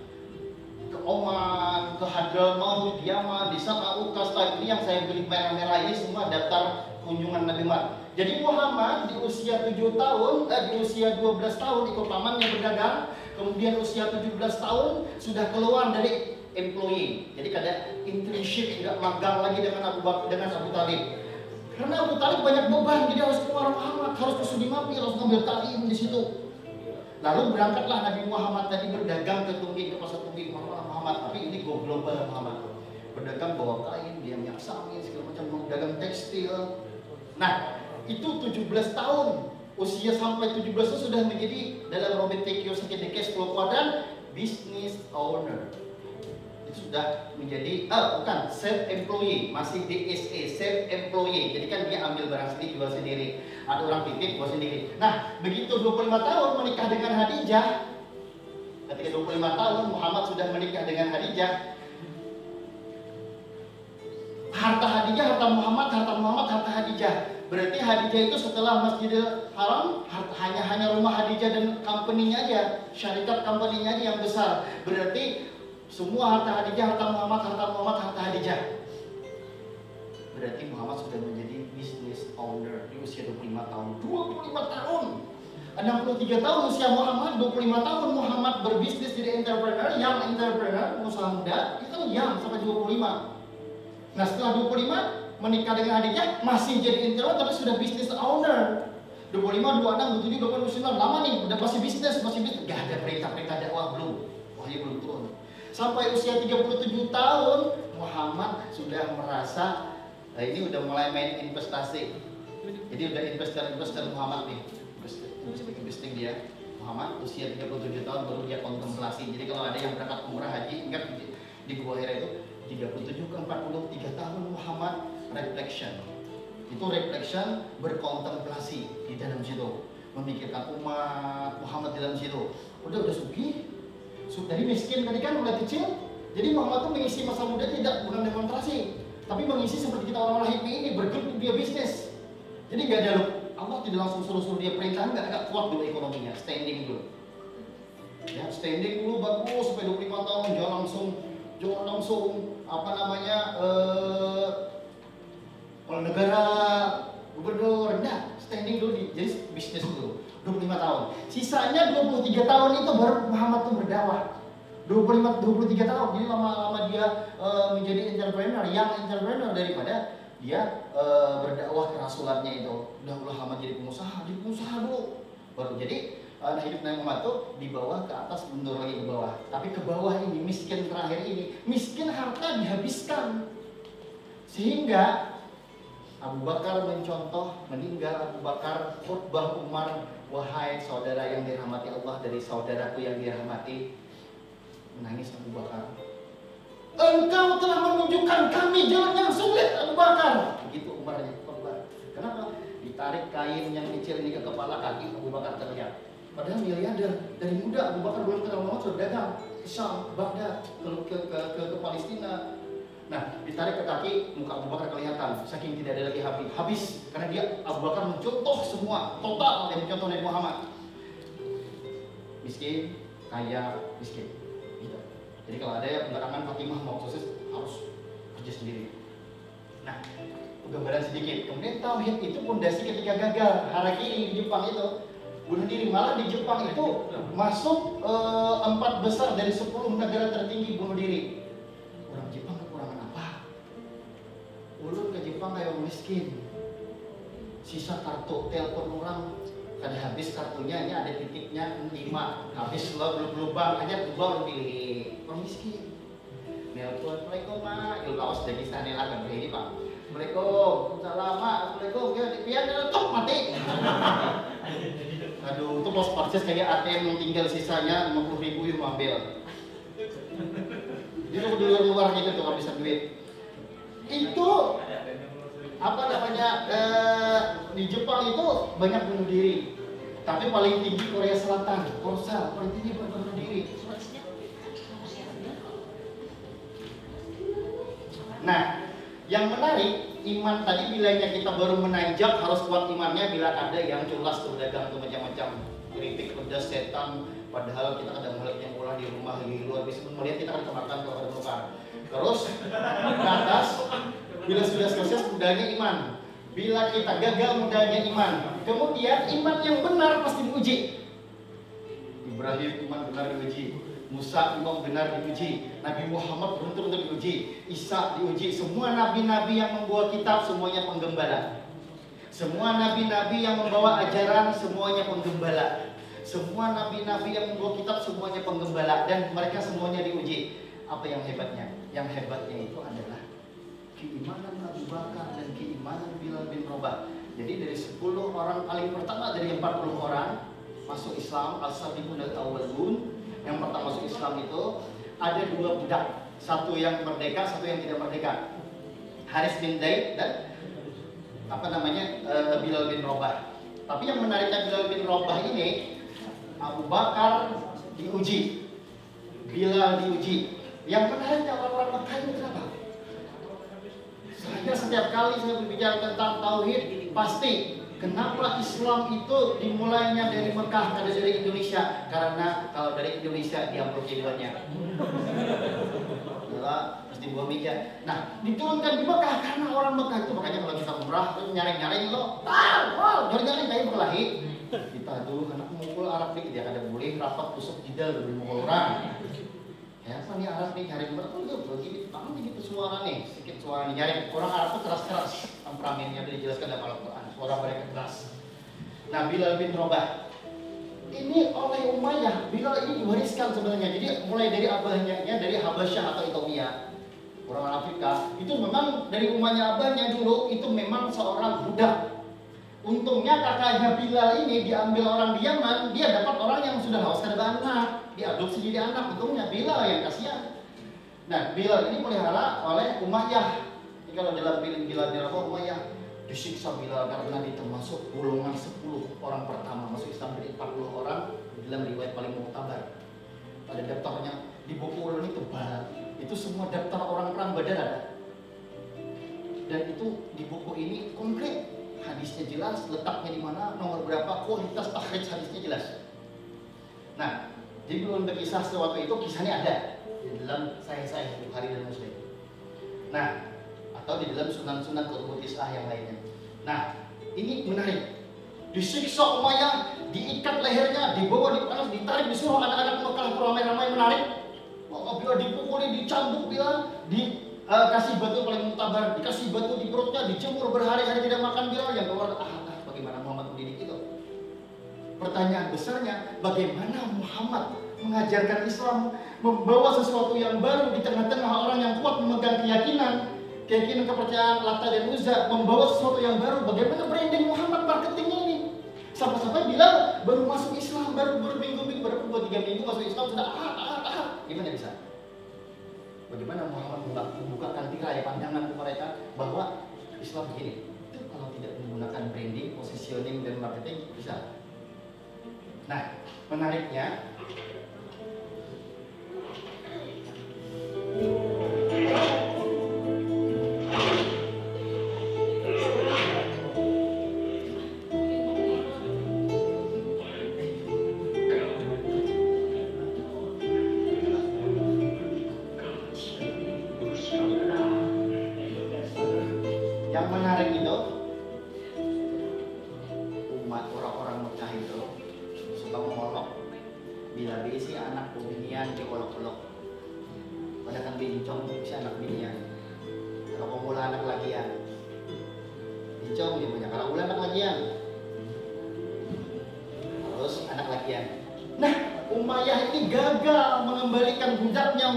Ke Oman, ke Hadramaut, Yaman, di Sanaa, Uqas, ini yang saya beli merah-merah ini semua daftar kunjungan Nabi Muhammad. Jadi Muhammad di usia 7 tahun, di usia 12 tahun ikut pamannya berdagang, kemudian usia 17 tahun sudah keluar dari employee. Jadi kada internship, tidak magang lagi dengan Abu Talib. Karena Abu Talib banyak beban, jadi harus keluar Muhammad, harus ke Sudi Mampir, harus ngambil talim di situ. Lalu berangkatlah Nabi Muhammad tadi berdagang ke Tungging, ke pasar Tungging Muhammad, tapi ini go global Muhammad. Berdagang bawa kain, dia minyak samin, segala macam, berdagang tekstil. Nah, itu 17 tahun. Usia sampai 17 itu sudah menjadi dalam Robert T. Kiyosaki Decade 10 kuadran business owner. Itu sudah menjadi bukan self employee, masih DSE, self employee. Jadi kan dia ambil barang sendiri, jual sendiri. Ada orang titip, jual sendiri. Nah, begitu 25 tahun menikah dengan Khadijah. Ketika 25 tahun Muhammad sudah menikah dengan Khadijah. Harta Khadijah, harta Muhammad, harta Khadijah. Berarti Khadijah itu setelah Masjidil Haram hanya rumah Khadijah dan company-nya aja, syarikat company-nya aja yang besar. Berarti semua harta Khadijah, harta Muhammad, harta Khadijah. Berarti Muhammad sudah menjadi business owner di usia 25 tahun. 25 tahun. 63 tahun usia Muhammad, 25 tahun Muhammad berbisnis jadi entrepreneur, young entrepreneur, pengusaha muda. Itu kan young sampai 25. Nah, setelah 25 menikah dengan Khadijah, masih jadi entrepreneur tapi sudah business owner. 25, 26, 27, 28, 29, lama nih, udah masih bisnis. Gak ada perintah dakwah belum. Wahyu belum turun. Sampai usia 37 tahun Muhammad sudah merasa ini udah mulai main investasi. Jadi udah investor Muhammad nih. Investing dia. Muhammad usia 37 tahun baru dia kontemplasi. Jadi kalau ada yang berangkat umrah haji, ingat di Gua Hira itu 37 ke 43 tahun Muhammad reflection. Itu reflection berkontemplasi di dalam situ, memikirkan umat Muhammad di dalam situ. Udah sugih. Dari miskin tadi kan udah kecil, jadi Muhammad tuh mengisi masa muda tidak bukan demonstrasi, tapi mengisi seperti kita orang lahir ini bergelut dia bisnis. Jadi nggak ada Allah tidak langsung suruh dia perintah, nggak kuat dulu ekonominya, standing dulu. Ya standing dulu bagus sampai 25 tahun, jangan langsung apa namanya kepala negara, gubernur, enggak, standing dulu jadi bisnis dulu. 25 tahun. Sisanya 23 tahun itu baru Muhammad tuh berdakwah. 23 tahun. Jadi lama-lama dia menjadi entrepreneur, young entrepreneur daripada dia berdakwah kerasulannya itu. Udah lama jadi pengusaha dulu. Baru jadi hidup Nabi Muhammad tuh di bawah ke atas, mundur lagi ke bawah. Tapi ke bawah ini miskin terakhir ini, miskin harta dihabiskan. Sehingga Abu Bakar mencontoh, meninggal Abu Bakar, khutbah Umar, wahai saudara yang dirahmati Allah dari saudaraku yang dirahmati. Menangis Abu Bakar. Engkau telah menunjukkan kami jalan yang sulit Abu Bakar. Begitu Umar khutbah. Kenapa? Ditarik kain yang kecil ini ke kepala kaki Abu Bakar terlihat. Padahal miliarder, dari muda Abu Bakar belum kenal Muhammad sudah dagang ke Syam, ke Baghdad, ke Palestina. Nah, ditarik ke kaki, muka Abu Bakar kelihatan, saking tidak ada lagi habis, karena dia Abu Bakar mencontoh semua, total yang mencontoh Nabi Muhammad. Miskin, kaya, miskin. Gitu. Jadi kalau ada yang belakangan Fatimah mau sukses harus kerja sendiri. Nah, gambaran sedikit. Kemudian tauhid itu pondasi ketika gagal. Harakiri di Jepang itu bunuh diri, malah di Jepang itu masuk 4 besar dari 10 negara tertinggi bunuh diri. Orang Jepang kekurangan apa? Ulun ke Jepang kayak orang miskin. Sisa kartu telepon orang kada habis kartunya, ini ada titiknya 5 habis lo belum lubang hanya 2 lo pilih. Orang miskin. Nelpon, Assalamualaikum mak, il laos dari sana lah kan ini pak. Assalamualaikum, salam mak, Assalamualaikum, ya pian tok mati. Aduh, itu pos purchase kayak ATM yang tinggal sisanya 50.000 yang mau ambil. Dia tuh di luar gitu tuh habisan duit. Itu apa namanya di Jepang itu banyak bunuh diri. Tapi paling tinggi Korea Selatan, Korsel, paling tinggi bunuh diri. Nah, yang menarik, iman tadi bilangnya kita baru menanjak harus kuat imannya. Bila ada yang culas tuh dagang tuh macam-macam kritik pedas setan, padahal kita kadang melihat yang ulah di rumah di luar bisa melihat kita akan kemakan kalau ada muka. Terus ke atas, bila sudah selesai mudahnya iman. Bila kita gagal mudahnya iman. Kemudian iman yang benar pasti diuji. Ibrahim iman benar diuji. Musa imam benar diuji, Nabi Muhammad benar-benar diuji, Isa diuji. Semua nabi-nabi yang membawa kitab semuanya penggembala. Semua nabi-nabi yang membawa ajaran semuanya penggembala. Semua nabi-nabi yang membawa kitab semuanya penggembala dan mereka semuanya diuji. Apa yang hebatnya? Yang hebatnya itu adalah keimanan Abu Bakar dan keimanan Bilal bin Rabah. Jadi dari 10 orang paling pertama dari 40 orang masuk Islam, as-sabiqun al-awwalun. Yang pertama masuk Islam itu ada 2 budak, satu yang merdeka, satu yang tidak merdeka. Haris bin Zaid dan Bilal bin Rabah. Tapi yang menariknya Bilal bin Rabah ini, Abu Bakar diuji, Bilal diuji. Yang menariknya orang-orang Mekah itu kenapa? Saya setiap kali saya berbicara tentang tauhid pasti. Kenapa Islam itu dimulainya dari Mekah, ada dari Indonesia? Karena kalau dari Indonesia diambil kehidupannya. Adalah mesti buah meja. Nah, diturunkan di Mekah karena orang Mekah itu makanya kalau kita umrah itu nyaring-nyaring lo, nyaring-nyaring kayak berkelahi. Kita tuh anak mukul Arab nih, dia ada boleh rapat tusuk jidal dari mukul orang. Ya, apa nih Arab nih nyaring begini, bangun gitu suara nih, sedikit suara nih nyaring. Orang Arab itu keras-keras, temperamennya dijelaskan dalam Al-Quran. Suara mereka keras. Nah, Bilal bin Rabah ini oleh Umayyah, Bilal ini diwariskan sebenarnya. Jadi mulai dari abahnya, dari Habasyah atau Ethiopia, orang Afrika, itu memang dari Umayyah abahnya dulu itu memang seorang budak. Untungnya kakaknya Bilal ini diambil orang di Yaman, dia dapat orang yang sudah haus karena anak, diadopsi jadi anak. Untungnya Bilal yang kasihan. Nah, Bilal ini pelihara oleh Umayyah. Jadi kalau dalam Bilal bin Rabah, Umayyah disiksa Bilal karena dia termasuk golongan 10 orang pertama masuk Islam dari 40 orang dalam riwayat paling muktabar. Ada daftarnya di buku ulun ini tebal. Itu semua daftar orang perang Badar ada. Dan itu di buku ini konkret, hadisnya jelas, letaknya di mana, nomor berapa, kualitas takhrij hadisnya jelas. Nah, jadi belum berkisah sewaktu itu kisahnya ada di dalam Sahih Bukhari dan Muslim. Nah, atau di dalam sunan-sunan kutubut islah yang lainnya. Nah, ini menarik. Disiksa Umayyah, diikat lehernya, dibawa di panas, ditarik, disuruh anak-anak Mekah ramai-ramai menarik. Bila dipukuli, dicambuk, bila dikasih batu paling mutabar, dikasih batu di perutnya, dijemur berhari-hari tidak makan, bila yang keluar bagaimana Muhammad mendidik itu? Pertanyaan besarnya, bagaimana Muhammad mengajarkan Islam, membawa sesuatu yang baru di tengah-tengah orang yang kuat memegang keyakinan kepercayaan Lata dan Uzza, membawa sesuatu yang baru. Bagaimana branding Muhammad marketingnya ini? Sampai-sampai bilang baru masuk Islam, baru minggu-minggu, baru 2-3 minggu masuk Islam sudah gimana bisa? Bagaimana Muhammad membukakan tirai pandangan ke mereka bahwa Islam begini? Itu kalau tidak menggunakan branding, positioning dan marketing bisa. Nah, menariknya Umayyah ini gagal mengembalikan budaknya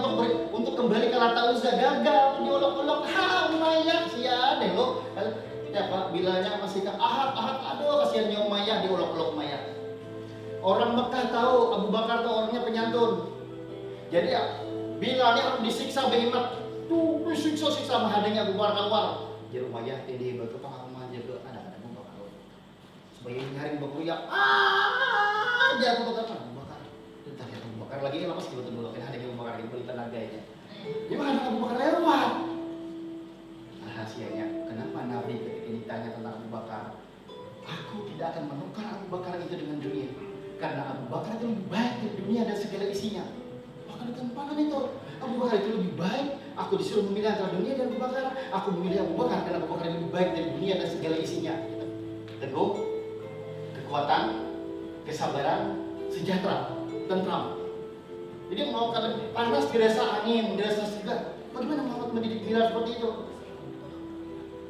untuk kembali ke Lata Uzza, gagal diolok-olok. Umayyah sia deh lo. Ya Pak, bilanya masih Ahad, aduh kasihannya Umayyah, diolok-olok Umayyah. Orang Mekah tahu Abu Bakar tuh orangnya penyantun. Jadi ya, Bilalnya harus disiksa behemat. Tuh disiksa menghadangnya Abu Bakar keluar. Jadi Umayyah ini batu paham jaga ada Abu Bakar. Sebagai nyari Abu Bakar ya, dia Abu Bakar. Entar ya Abu Bakar lagi lapas gitu dulu kan hadangnya Abu Bakar itu di tenaga ini. Gimana Abu Bakar lewat? Rahasianya, kenapa Nabi ketika ditanya tentang Abu Bakar, aku tidak akan menukar Abu Bakar itu dengan dunia, karena Abu Bakar itu lebih baik dari dunia dan segala isinya. Bahkan di tempanan itu, Abu Bakar itu lebih baik. Aku disuruh memilih antara dunia dan Abu Bakar. Aku memilih Abu Bakar karena Abu Bakar lebih baik dari dunia dan segala isinya. Teguh, kekuatan, kesabaran, sejahtera, tentram. Jadi mau kalau panas dirasa angin, dirasa segar. Bagaimana Muhammad mendidik Bilal seperti itu?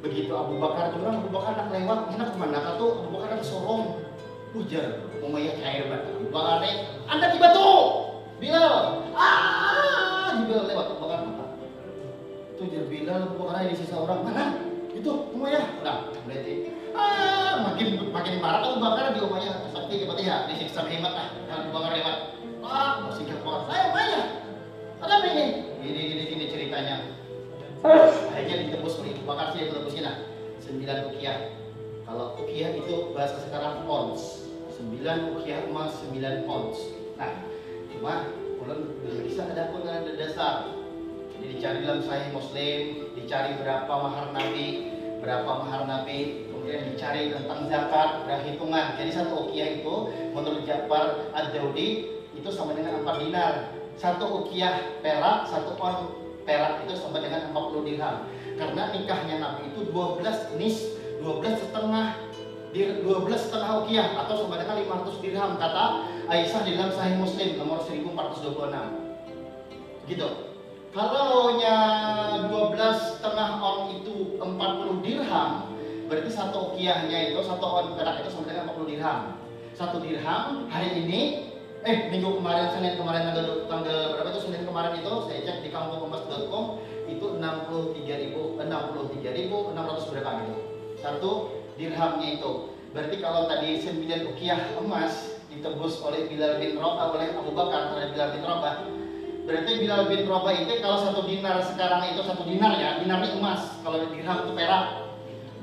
Begitu Abu Bakar turun, Abu Bakar nak lewat, enak kemana? Kata Abu Bakar nak sorong, hujan, Umayyah cair banget. Abu Bakar Anda tiba tuh, Bilal, Bilal lewat Abu Bakar mata. Itu jadi Bilal, Abu Bakar di sisa orang mana? Itu Umayyah, udah berarti. Makin marah Abu Bakar di Umayyah, sakti berarti ya disiksa hemat lah. Abu Bakar lewat, masih gak kuat. Saya Umayyah, ada apa ini? Gini ceritanya. Akhirnya ditebus oleh Abu Bakar sih ditebusnya 9 ukiah. Kalau ukiah itu bahasa sekarang ons. 9 ukiah emas 9 ons. Nah, cuma ulun belum bisa ada pun ada dasar. Jadi dicari dalam Sahih Muslim, dicari berapa mahar Nabi, kemudian dicari tentang zakat, berapa hitungan. Jadi satu ukiah itu menurut Ja'far Ad-Daudi itu sama dengan 4 dinar. Satu ukiah perak, 1 on perak itu sama dengan 40 dirham. Karena nikahnya Nabi itu 12 nis, 12 setengah ukiah atau sama dengan 500 dirham kata Aisyah di dalam Sahih Muslim nomor 1426. Gitu. Kalau nya 12 setengah on itu 40 dirham, berarti satu ukiahnya itu satu on perak itu sama dengan 40 dirham. 1 dirham hari ini minggu kemarin, Senin kemarin tanggal berapa itu, Senin kemarin itu saya cek di kampungkemas.com itu 63.600 berapa gitu. 1 dirhamnya itu. Berarti kalau tadi 9 ukiah emas ditebus oleh Bilal bin Rabah oleh Abu Bakar terhadap Bilal bin Rabah. Berarti Bilal bin Rabah itu kalau 1 dinar sekarang itu 1 dinar ya, dinar ini emas, kalau dirham itu perak.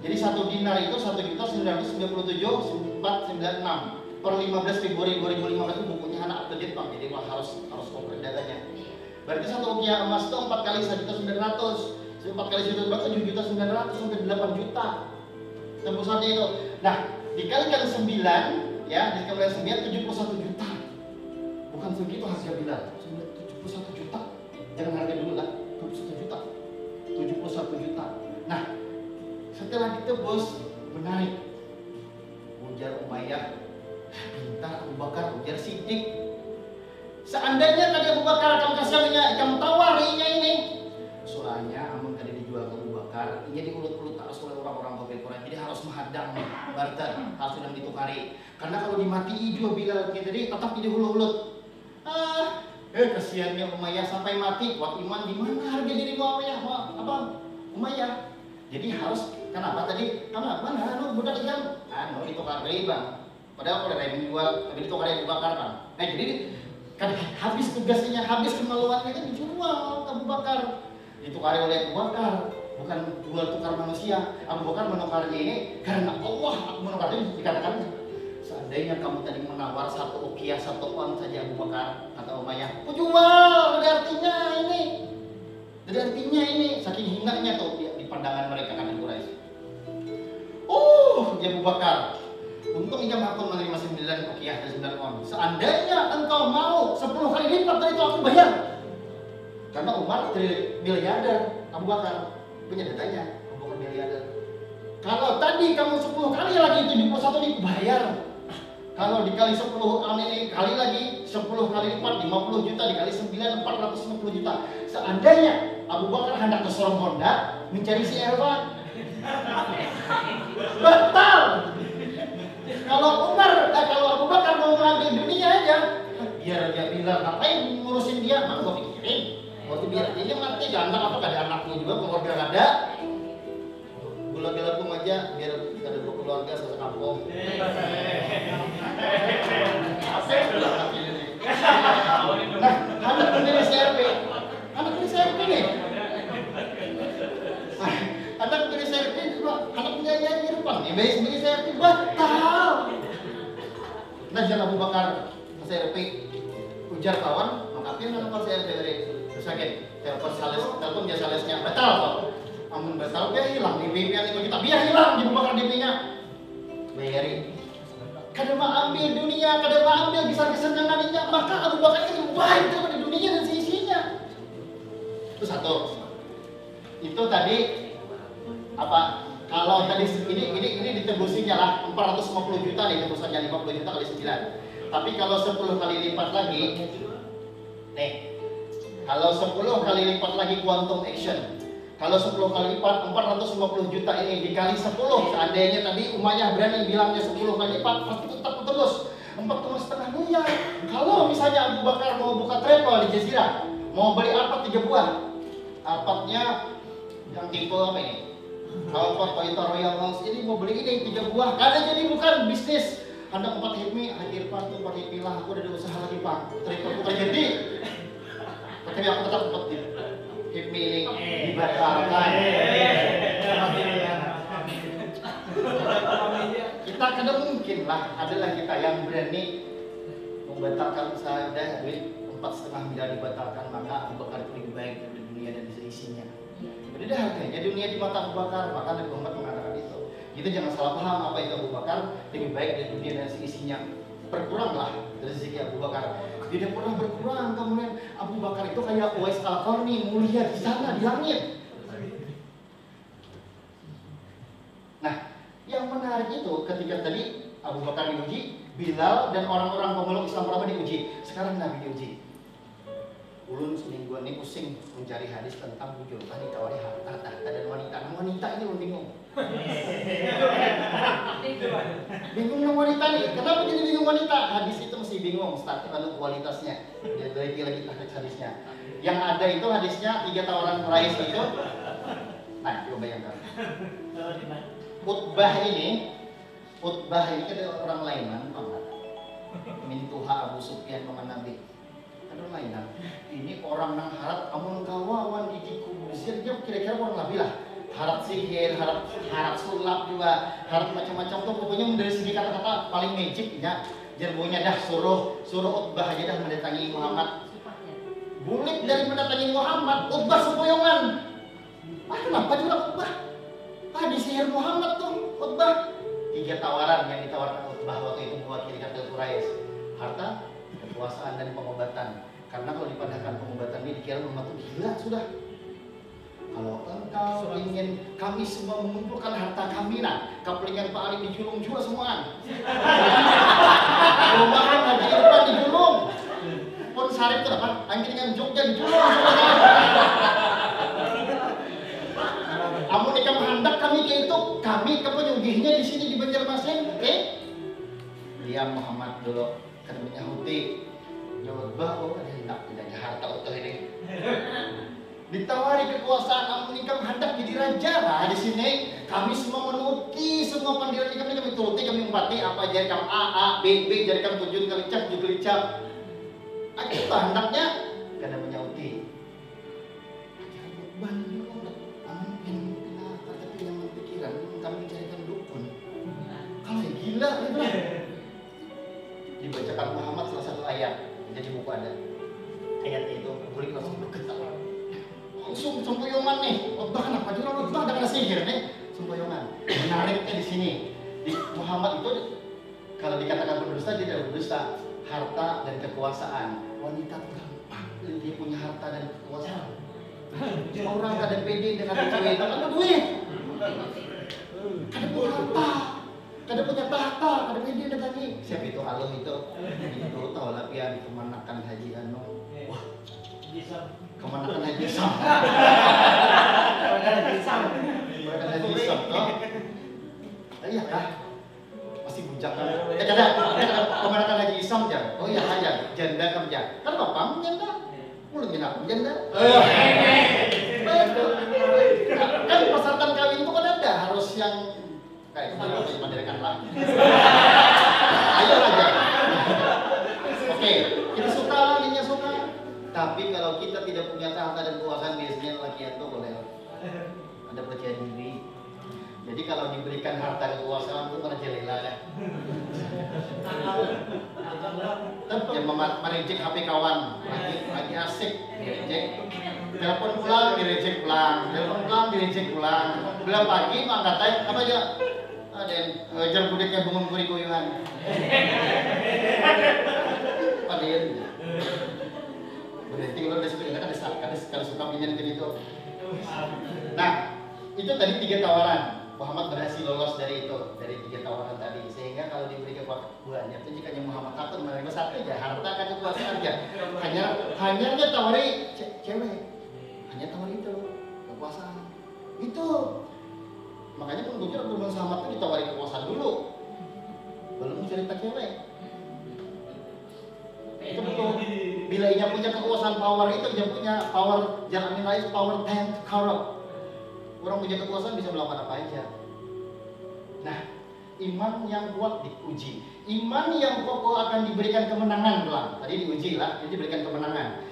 Jadi 1 dinar itu 1.997.496 per 15 Februari 2015 itu bukunya anak update Bang, jadi harus komplit datanya. Berarti 1 ukiah emas itu 4 kali 1.900, 4 kali 1.900 7.900 sampai 8 juta tembusannya itu. Nah dikalikan 9 ya, dikalikan 9 71 juta. Bukan segitu harga Bilal, 71 juta. Jangan harga dulu lah, 71 juta. Nah setelah ditebus menarik, ujar Umayyah, pintar Abu Bakar, ujar Siddiq. Seandainya tadi Abu Bakar akan kasihnya ikan tawar ini, soalnya amun tadi dijual ke Abu Bakar, ini diulut-ulut harus oleh orang-orang kafir Quraisy, jadi harus menghadang barter, harus sedang ditukari. Karena kalau dimati jual Bilal tadi tetap jadi ulut-ulut. Kesiannya Umayyah sampai mati, kuat iman di mana harga diri Umayyah. Jadi harus kenapa tadi? Karena mana budak ikan? Ditukar Bang. Padahal kalau ada yang jual, tapi ditukar Abu Bakar kan. Jadi kan habis tugasnya, habis kemaluannya kan dijual Abu Bakar, ditukari oleh Abu Bakar, bukan jual tukar manusia. Abu Bakar menukarnya ini karena Allah. Aku menukarnya dikatakan, seandainya kamu tadi menawar 1 ukiah 1 on saja Abu Bakar, kata Umayyah, aku jual. Ada artinya ini, saking hinanya tuh di pandangan mereka kan Quraisy. Ya Abu Bakar, untung ia mampu menerima 9 ukiah dan 9 on. Seandainya engkau mau 10 kali lipat dari itu aku bayar. Karena Umar miliarder, Abu Bakar punya datanya, Abu Bakar miliarder. Kalau tadi kamu 10 kali lagi 71 dibayar. Kalau dikali 10 ini kali lagi 10 kali lipat 50 juta dikali 9 450 juta. Seandainya Abu Bakar hendak ke Sorong Honda mencari si Elva, batal. Kalau Abu Bakar mau mengambil dunia aja, biar dia bilang ngapain ngurusin dia, mah gua pikirin. Waktu biar dia mati ganteng apa gak ada anaknya juga, keluarga gak ada. Gua lagi lagu aja biar ada dua keluarga satu kampung. Nah, anak pendiri CRP, anak pendiri CRP nih. Anak pendiri CRP, anak penyanyi Irfan, pendiri CRP batal. Nah, jangan Abu Bakar CRP ujar kawan, mengapin nama CRP dari sakit, telepon dia salesnya batal kok. Amun batal dia hilang di DP itu kita biar hilang di Abu Bakar DP-nya. Bayarin. Kada mau ambil dunia, kada mau ambil bisa kesenangannya, maka Abu Bakar itu baik daripada dunia dan seisinya. Itu satu. Itu tadi apa? Kalau tadi ini ditebusinya lah 450 juta nih tebusannya 50 juta kali 9. Tapi kalau 10 kali lipat lagi, nih, kalau 10 kali lipat lagi quantum action. Kalau 10 kali lipat 450 juta ini dikali 10, seandainya tadi Umayyah berani bilangnya 10 kali lipat, pasti tetap tebus 4,5 miliar. Kalau misalnya Abu Bakar mau buka travel di Jazirah, mau beli apa 3 buah, apatnya yang tipe apa ini? Alphard Toyota Royal House ini mau beli ini 3 buah, karena jadi bukan bisnis. Anda 4 hipmi, akhir Pak tuh 4 hipmi lah, aku udah ada usaha lagi Pak. Travel bukan jadi. Tapi aku tetap 4 hipmi ini dibatalkan. Kita kada mungkin lah, adalah kita yang berani membatalkan usaha duit 4,5 miliar dibatalkan, maka Abu Bakar itu lebih baik dari dunia dan isinya. Beda harganya dunia di mata Abu Bakar, maka Nabi Muhammad mengatakan itu. Kita jangan salah paham apa itu Abu Bakar lebih baik dari dunia dan isinya. Berkuranglah rezeki Abu Bakar. Tidak pernah berkurang. Kemudian Abu Bakar itu kayak Uwais Al-Qarni, mulia di sana di langit. Nah, yang menarik itu ketika tadi Abu Bakar diuji, Bilal dan orang-orang pemeluk Islam pertama diuji. Sekarang Nabi diuji. Ulun semingguan ini pusing mencari hadis tentang bujur, ditawari harta, tahta dan wanita. Nah, wanita ini ulun bingung. Bingung dengan wanita nih. Kenapa jadi bingung wanita? Hadis itu mesti bingung, starting lalu kualitasnya. Dari lagi hadisnya. Yang ada itu hadisnya 3 tawaran Quraisy itu. Nah, coba bayangkan. Utbah ini kan orang lainan, min Tuha Abu Sufyan paman Nabi. Ada mainan. Ini orang nang harap amun kawawan di kubusir dia kira-kira orang lebih lah. Harap sihir, harap sulap juga, harap macam-macam tuh pokoknya dari segi kata-kata paling magic ya. Jerbonya dah suruh Utbah aja dah mendatangi Muhammad. Bulik dari mendatangi Muhammad, Utbah sempoyongan. Kenapa juga Utbah? Disihir Muhammad tuh Utbah. 3 tawaran yang ditawarkan Utbah waktu itu mewakili kabinet Quraisy. Harta, kekuasaan dan pengobatan. Karena kalau dipandangkan pengobatan ini dikira Muhammad itu gila sudah. Kalau engkau ingin kami semua mengumpulkan harta kami, nah kepelingan Pak Ali dijulung juga semuaan. Rumahan Haji Irfan dijulung. Pun Sarip itu apa? Angkringan Jogja dijulung semuanya. Amun ikam hendak kami ke itu, kami kepenyugihnya di sini di Banjarmasin, oke? Diam Muhammad dulu. Karena Yahudi jawab bahwa ada hendak tidak harta utuh ini. Ditawari kekuasaan, amun ikam hendak jadi raja. Nah di sini kami semua menuruti semua panggilan ikam ini, kami turuti, kami empati apa jadi kamu A, B, jadi kamu 7 kali cap, 7 kali cap. Kita hendaknya karena menyauti. Yang pikiran kami mencarikan dukun. Kalau gila itu lah. Dibacakan Muhammad salah satu ayat, jadi buku ada. Ayatnya itu boleh langsung bergetar. Langsung sempoyongan nih. Utbah kenapa juga Utbah ada kena sihir nih? Sempoyongan. Menariknya di sini. Di Muhammad itu kalau dikatakan berdusta dia tidak berdusta. Harta dan kekuasaan. Wanita itu gampang. Dia punya harta dan kekuasaan. Orang kada pede dengan cewek itu ada duit. Kada punya harta. Kada punya tahta, kada pede dengan ini. Siapa itu Allah itu? Itu tahu lah pian kemanakan Haji Anu. Wah. Kemanakan Haji Sam. Kemanakan Haji Sam toh. Iya kah? Masih bujang kan? Kemanakan Haji Isam jam. Oh iya aja, janda kerja. Kan bapakmu janda, mulutnya aku janda. Kan persyaratan kawin itu kan ada, harus yang kayak harus mendirikan lagi. Ayo aja. Oke, kita suka, lainnya suka. Tapi kalau kita tidak punya tahta dan kekuasaan, biasanya laki itu boleh ada percaya diri. Jadi kalau diberikan harta kekuasaan itu merajalela kan. Tetap yang merejek HP kawan, lagi asik, direjek. Telepon pulang, direjek pulang. Telepon pulang, direjek pulang. Belum pagi, angkat aja, apa aja? Ada yang ngejar budeknya bangun kuri-kuyuhan. Padahal berarti kalau ada kalau suka pinjam gitu. Nah, itu tadi 3 tawaran. Muhammad berhasil lolos dari 3 tawaran tadi, sehingga kalau diberi kebuahannya itu jika Muhammad takut menerima satu aja, harta kan kekuasaan aja, hanya dia tawari cewek, hanya tawari itu kekuasaan itu. Makanya pengunjung Abdul Samad itu ditawari kekuasaan dulu, belum cerita cewek. Itu betul. Bila ia punya kekuasaan power itu, dia punya power jangan nilai power 10 corrupt. Orang punya kekuasaan bisa melakukan apa aja. Nah, iman yang kuat diuji. Iman yang kokoh akan diberikan kemenangan pelan. Tadi diuji lah, jadi diberikan kemenangan.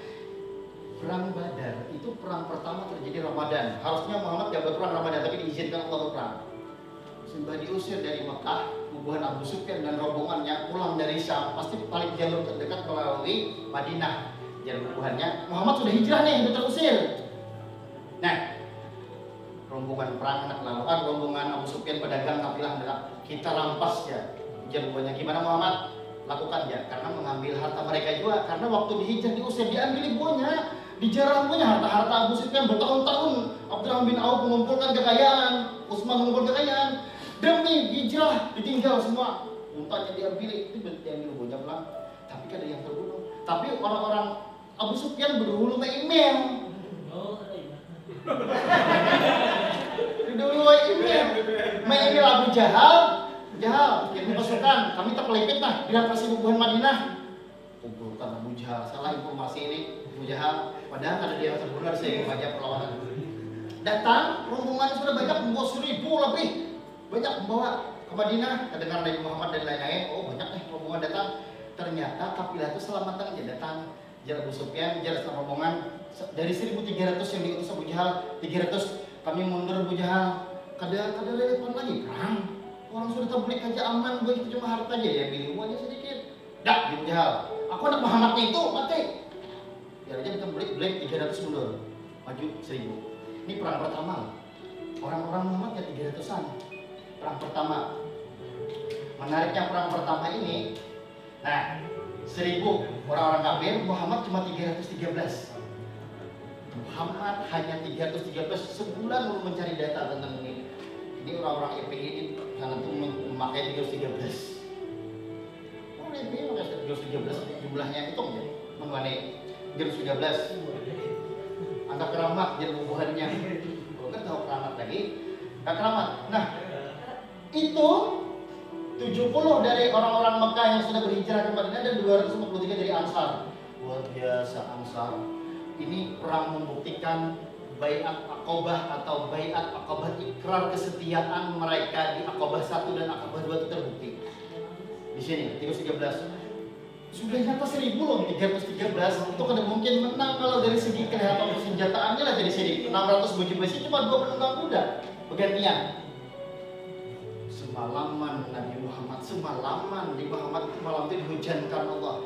Perang Badar itu perang pertama terjadi Ramadan. Harusnya Muhammad gak berperang Ramadan, tapi diizinkan Allah berperang. Sudah diusir dari Mekah, Bubuhan Abu Sufyan dan rombongannya pulang dari Syam, pasti paling jalur terdekat melalui Madinah. Jalur bubuhannya Muhammad sudah hijrah nih, sudah terusir. Nah, rombongan perang anak laluan, rombongan Abu Sufyan pedagang kafilah kita rampas ya. Jawabannya gimana Muhammad? Lakukan ya, karena mengambil harta mereka juga. Karena waktu dihijrah diusir diambil ibunya, dijarah ibunya, harta-harta Abu Sufyan bertahun-tahun. Abdurrahman bin Auf mengumpulkan kekayaan, Utsman mengumpulkan kekayaan. Demi hijrah ditinggal semua, untanya diambil, itu diambil ibunya pulang. Tapi kan ada yang terbunuh. Tapi orang-orang Abu Sufyan berhulu email. Dulu email Abu Jahal, kirim pasukan, kami terpelepit nah di lokasi Bubuhan Madinah. Kumpulkan Abu Jahal, salah informasi ini Abu Jahal, padahal ada dia yang terbunuh, saya baca perlawanan. Datang, rombongan sudah banyak, membawa 1000 lebih, banyak membawa ke Madinah, kedengar Nabi Muhammad dan lain-lain. Oh banyak nih rombongan datang, ternyata kafilah itu selamatan aja datang. Jar Abu Sufyan, jar rombongan dari 1.300 yang diutus Abu Jahal, 300 kami mundur Abu Jahal. Kada relevan lagi perang. Orang sudah tablik aja aman, begitu cuma harta aja ya, pilih aja sedikit. Dak Abu Jahal, aku anak Muhammadnya itu mati. Ya aja kita balik 300 mundur, maju 1000. Ini perang pertama. Orang-orang Muhammad ya 300-an. Perang pertama. Menariknya perang pertama ini, nah 1000 orang-orang kafir, Muhammad cuma 313. Muhammad hanya 313, sebulan belum mencari data tentang ini. Ini orang-orang FPI ini sangat memakai 313. Orang FPI memakai 313, jumlahnya itu mengenai 313. Angka keramat jadi bubuhannya. Kalau kan tahu keramat lagi, angka keramat. Nah, itu 70 dari orang-orang Mekah yang sudah berhijrah ke Madinah dan 253 dari Ansar. Luar biasa Ansar. Ini perang membuktikan Baiat Aqabah atau Baiat Aqabah, ikrar kesetiaan mereka di Aqabah 1 dan Aqabah 2 itu terbukti. Di sini 313. Sudah nyata 1000 loh, 313 itu kada mungkin menang kalau dari segi kelihatan persenjataannya lah dari sini 600 baju besi cuma 2 penunggang kuda bergantian. Semalaman Nabi Muhammad, semalaman di Muhammad malam itu dihujankan Allah.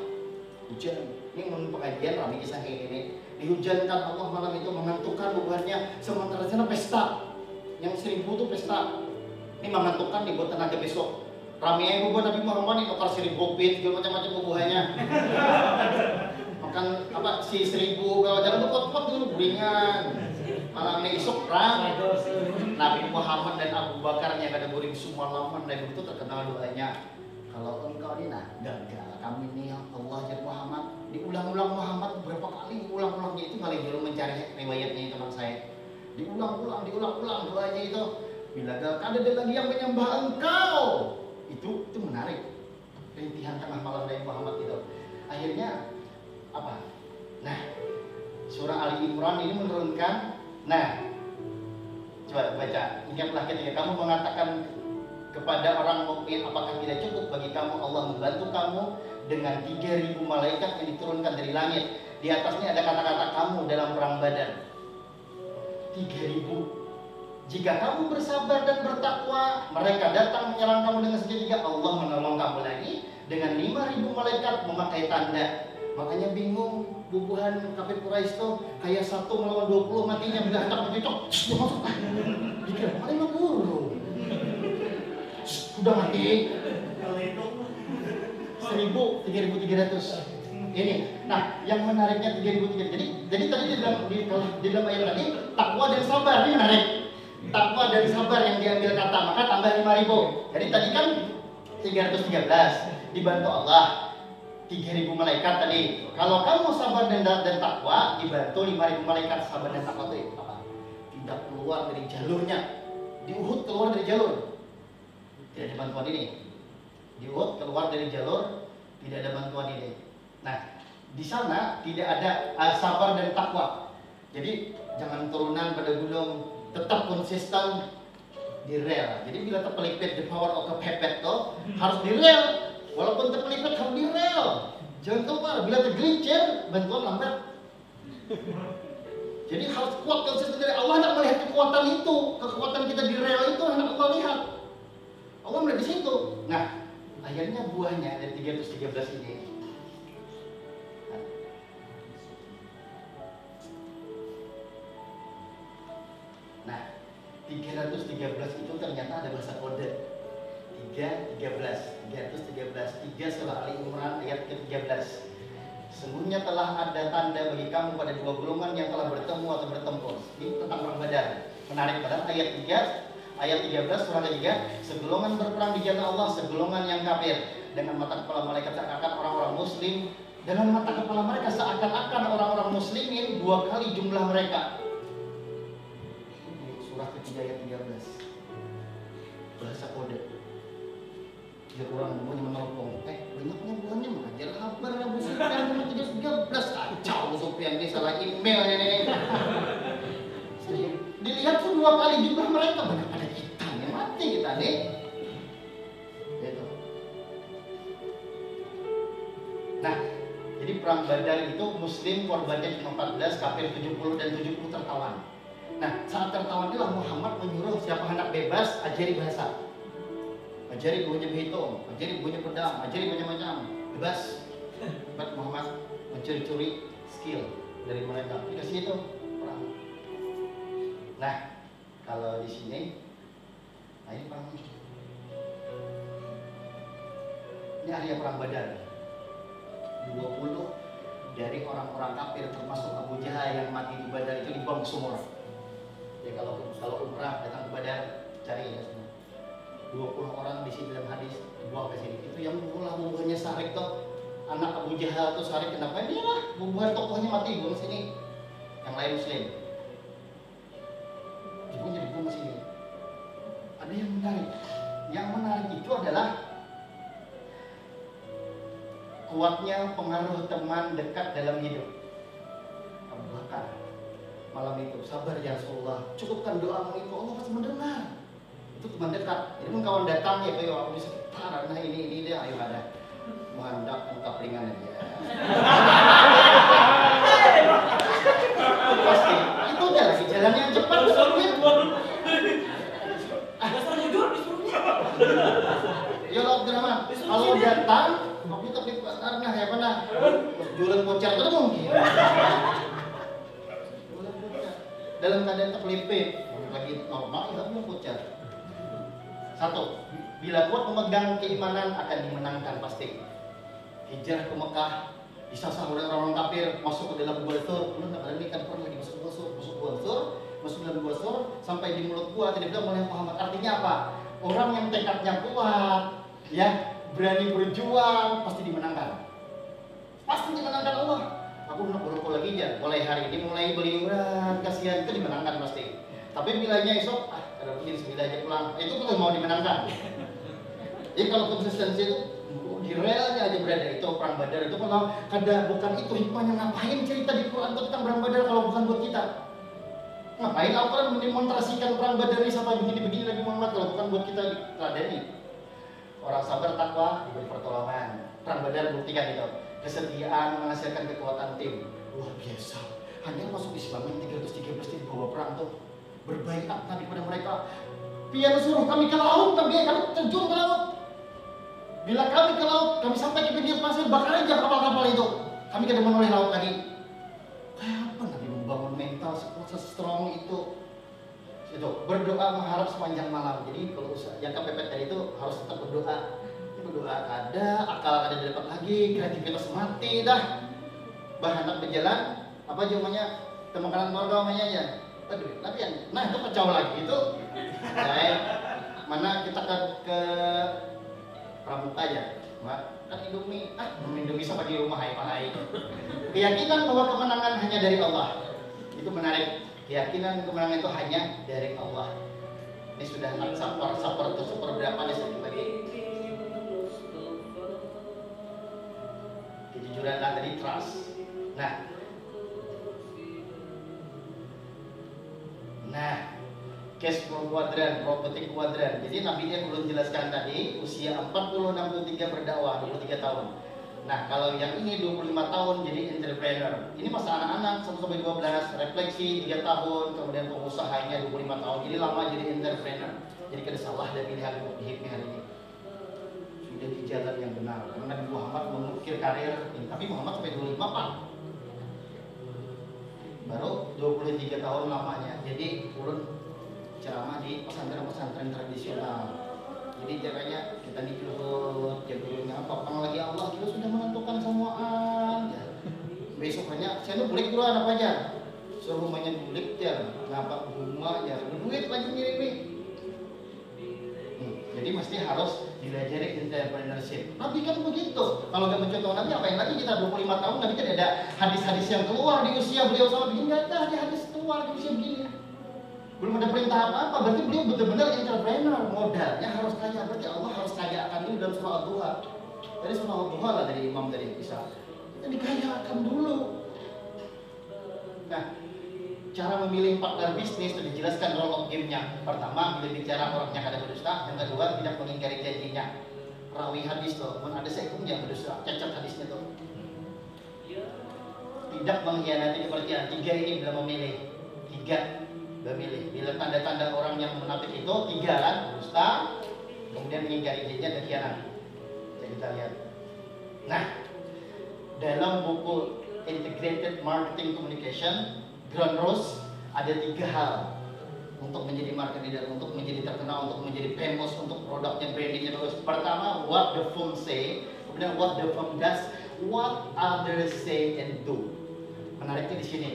Hujan, ini menurut pengajian rame kisah kayak ini. Dihujankan Allah malam itu, mengantukkan bubuhannya, sementara sana pesta. Yang 1000 itu pesta. Ini mengantukkan dibuat tenaga besok. Rame bubuhan Nabi Muhammad ini tukar 1000 bit, macam-macam bubuhannya. Makan apa si 1000 kalau jangan tuh pot-pot dulu ringan. Malam ini esok perang. Nabi Muhammad dan Abu Bakar yang ada guring semua lama, Nabi itu terkenal doanya. Kalau engkau ini nah gagal, kami ini Allah dan Muhammad diulang-ulang Muhammad beberapa kali, ulang-ulangnya itu kali dulu mencari riwayatnya teman saya. Diulang-ulang doanya itu. Bila gagal ada lagi yang menyembah engkau. Itu menarik. rintihan tengah malam dari Muhammad itu. Akhirnya apa? Nah, surah Ali Imran ini menurunkan. Nah, coba baca. Ingatlah ketika kamu mengatakan kepada orang mukmin, apakah tidak cukup bagi kamu Allah membantu kamu dengan 3.000 malaikat yang diturunkan dari langit. Di atasnya ada kata-kata kamu dalam perang Badar. 3.000. Jika kamu bersabar dan bertakwa, mereka datang menyerang kamu dengan seketika, Allah menolong kamu lagi dengan 5.000 malaikat memakai tanda. Makanya bingung bubuhan kafir Quraisy tuh kayak 1 melawan 20 matinya bila hendak mencocok. Dia masuk. Dikira paling guru. Sudah mati. 1.300. Ini. Nah, yang menariknya 3.300. Jadi tadi di dalam ayat tadi takwa dan sabar ini menarik. Takwa dan sabar yang diambil kata, maka tambah 5.000. Jadi tadi kan 313 dibantu Allah, 3.000 malaikat tadi. Kalau kamu sabar dan takwa, dibantu 5.000 malaikat. Sabar dan takwa itu apa? Tidak keluar dari jalurnya. Di Uhud keluar dari jalur, tidak ada bantuan ini. Di Uhud keluar dari jalur, tidak ada bantuan ini. Nah, di sana tidak ada sabar dan takwa. Jadi jangan turunan pada gunung, tetap konsisten di rel. Jadi bila terpelipet, the power of kepepet tuh harus di rel. Walaupun terpelipet harus di rel. Jangan keluar. Bila tergelincir, bantuan lambat. Jadi harus kuat konsisten dari Allah. Hendak melihat kekuatan itu, kekuatan kita di rel itu hendak Allah lihat. Allah melihat di situ. Nah, akhirnya buahnya dari 313 ini. Nah, 313 itu ternyata ada bahasa kode. 313 surah Ali Imran ayat ke-13. Sesungguhnya telah ada tanda bagi kamu pada 2 golongan yang telah bertemu atau bertempur. Ini tentang perang Badar. Menarik pada ayat 13 surah ketiga. Segolongan berperang di jalan Allah, segolongan yang kafir. Dengan mata kepala malaikat seakan-akan orang-orang muslim. Dengan mata kepala mereka seakan-akan orang-orang muslimin 2 kali jumlah mereka. Surah ketiga ayat 13. Bahasa kode. Dia orang punya menelpon. Banyaknya bulannya mengajar kabar Abu Sufyan cuma 13. Kacau Abu Sufyan ini salah email ini. Dilihat tuh 2 kali jumlah mereka, banyak pada kita nih, mati kita nih. Gitu. Nah, jadi perang Badar itu Muslim korbannya cuma 14, kafir 70 dan 70 tertawan. Nah, saat tertawan itulah Muhammad menyuruh siapa hendak bebas, ajari bahasa, ajari bunyi berhitung, ajari bunyi pedang, ajari macam-macam, bebas. Buat Muhammad mencuri-curi skill dari mereka. Dikasih itu perang. Nah, kalau di sini, nah ini perang. Ini area perang Badar. 20 dari orang-orang kafir termasuk Abu Jahal yang mati di Badar itu dibuang ke sumur. Ya kalau umrah datang ke Badar, cari ya semua. 20 orang di sini dalam hadis dibuang ke sini. Itu yang mula bubuhannya Sarik tuh, anak Abu Jahal tuh Sarik, kenapa? Dia lah bubuhan tokohnya mati buang sini. Yang lain Muslim. Dibuang jadi buang sini. Ada yang menarik. Yang menarik itu adalah kuatnya pengaruh teman dekat dalam hidup. Abu Bakar malam itu, sabar ya Rasulullah, cukupkan doamu itu, Allah pasti mendengar. Itu teman dekat. Jadi kawan datang ya, ayo aku di sekitar, nah ini dia, ayo ada mengandap buka pelingan aja. Pasti itu udah lagi jalannya yang cepat. Dasar jujur disuruhnya. Ya Abdurrahman, kalau datang, aku tapi karena ya mana, jualan bocor itu mungkin. Dalam keadaan terlipit, lagi normal, ya belum bocor. Satu, bila kuat memegang keimanan akan dimenangkan pasti. Hijrah ke Mekah, disasar oleh orang-orang kafir, masuk ke dalam gua Sur. Lu nggak ada ini kan pernah lagi masuk gua Sur, dalam gua Sur, sampai di mulut gua tidak bilang oleh Muhammad. Artinya apa? Orang yang tekadnya kuat, ya berani berjuang, pasti dimenangkan. Pasti dimenangkan Allah. Aku nak berokok lagi ya, mulai hari ini mulai beli murah, kasihan, itu dimenangkan pasti. Tapi bilanya esok, kalau begini 9 aja pulang, itu tuh mau dimenangkan. Jadi kalau konsistensi itu di relnya aja berada. Itu perang Badar itu kalau kada bukan itu hikmahnya, ngapain cerita di Quran tentang perang Badar kalau bukan buat kita? Ngapain Al-Quran mendemonstrasikan perang Badar ini sampai begini-begini Nabi Muhammad kalau bukan buat kita teladani? Orang sabar takwa diberi pertolongan. Perang Badar buktikan itu. Kesetiaan menghasilkan kekuatan tim. Luar biasa. Hanya masuk Islam 313 di bawah perang tuh. Berbaikat Nabi pada mereka. Pian suruh kami ke laut, kami terjun ke laut. Bila kami ke laut, kami sampai ke pinggir pasir, bakar aja kapal-kapal itu. Kami kada menoleh laut lagi. Kayak apa Nabi membangun mental se-strong itu? Itu berdoa mengharap sepanjang malam. Jadi kalau yang kepepet tadi itu harus tetap berdoa. Berdoa ada, akal ada dapat lagi, kreativitas mati dah. Bahan tak berjalan, apa namanya? Teman-teman keluarga namanya aja. Aduh, latihan. Nah itu kacau lagi itu. Nah, mana kita ke Pramuka aja, Mbak. Kan Indomie sama di rumah hai. Keyakinan bahwa kemenangan hanya dari Allah. Itu menarik. Keyakinan kemenangan itu hanya dari Allah. Ini sudah sapor itu super berapa nih sedikit lagi. Kejujuran tadi trust. Nah, cash flow kuadran, property kuadran. Jadi Nabi yang belum jelaskan tadi, usia 40-63 berdakwah, 23 tahun. Nah, kalau yang ini 25 tahun jadi entrepreneur. Ini masa anak-anak 1-12, refleksi 3 tahun, kemudian pengusahanya 25 tahun. Jadi lama jadi entrepreneur. Jadi kada salah dari pilihan hidupnya hari ini. Sudah di jalan yang benar. Karena Nabi Muhammad mengukir karir ini. Tapi Muhammad sampai 25 Pak. Baru 23 tahun lamanya. Jadi urun ceramah di pesantren-pesantren tradisional. Jadi caranya kita dikurut, jadulnya apa? Lagi Allah kita sudah menentukan semuaan. Ya. Besoknya saya tuh bulik duluan apa aja? Suruh rumahnya bulik ya, ngapa rumah ya, duit lagi ngirimin. Jadi mesti harus dilajari entrepreneurship. Nabi kan begitu. Kalau nggak mencontoh Nabi, apa yang lagi kita 25 tahun Nabi kan ada hadis-hadis yang keluar di usia beliau sama begini, nggak ada hadis keluar di usia begini. Belum ada perintah apa-apa, berarti beliau betul-benar entrepreneur. Modalnya harus kaya, berarti Allah harus kaya akan ini dalam surah Al-Duha. Dari surah Al-Duha lah dari Imam tadi bisa. Kita dikayakan dulu. Nah, cara memilih partner bisnis itu dijelaskan role of game-nya. Pertama, bila bicara orangnya kada berdusta. Yang kedua, tidak mengingkari janjinya. Rawi hadis tuh, ada sekumnya berdusta, cacat hadisnya tuh. Tidak mengkhianati kepercayaan. 3 ini bila memilih. 3 memilih. Bila tanda-tanda orang yang munafik itu 3 kan, dusta, kemudian mengingkari janjinya dan khianat. Jadi kita lihat. Nah, dalam buku Integrated Marketing Communication, Ground Rules, ada 3 hal untuk menjadi market leader, untuk menjadi terkenal, untuk menjadi famous, untuk produknya, brandingnya bagus. Pertama, what the firm say, kemudian what the firm does, what others say and do. Menariknya di sini.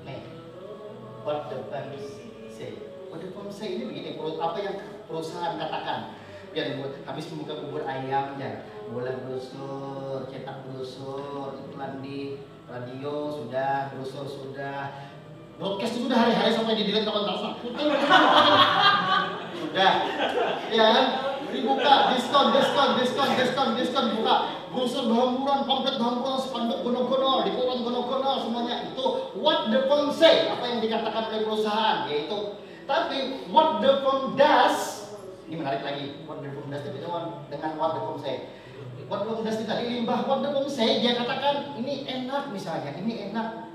Nih, what the firm say. What the firm say ini begini, apa yang perusahaan katakan. Biar habis membuka bubur ayam ya, bola brosur, cetak brosur, iklan di radio sudah, brosur sudah, broadcast itu sudah hari-hari sampai di delete kawan tasam. Sudah, ya kan? Dibuka diskon, buka brosur berhamburan, pamflet berhamburan, spanduk gono-gono, di koran gono-gono, semuanya itu what the firm say, apa yang dikatakan oleh perusahaan, yaitu. Tapi what the firm does, ini menarik lagi. What the firm does itu dengan what the firm say. What the firm does tadi limbah, what the firm say dia katakan ini enak misalnya, ini enak.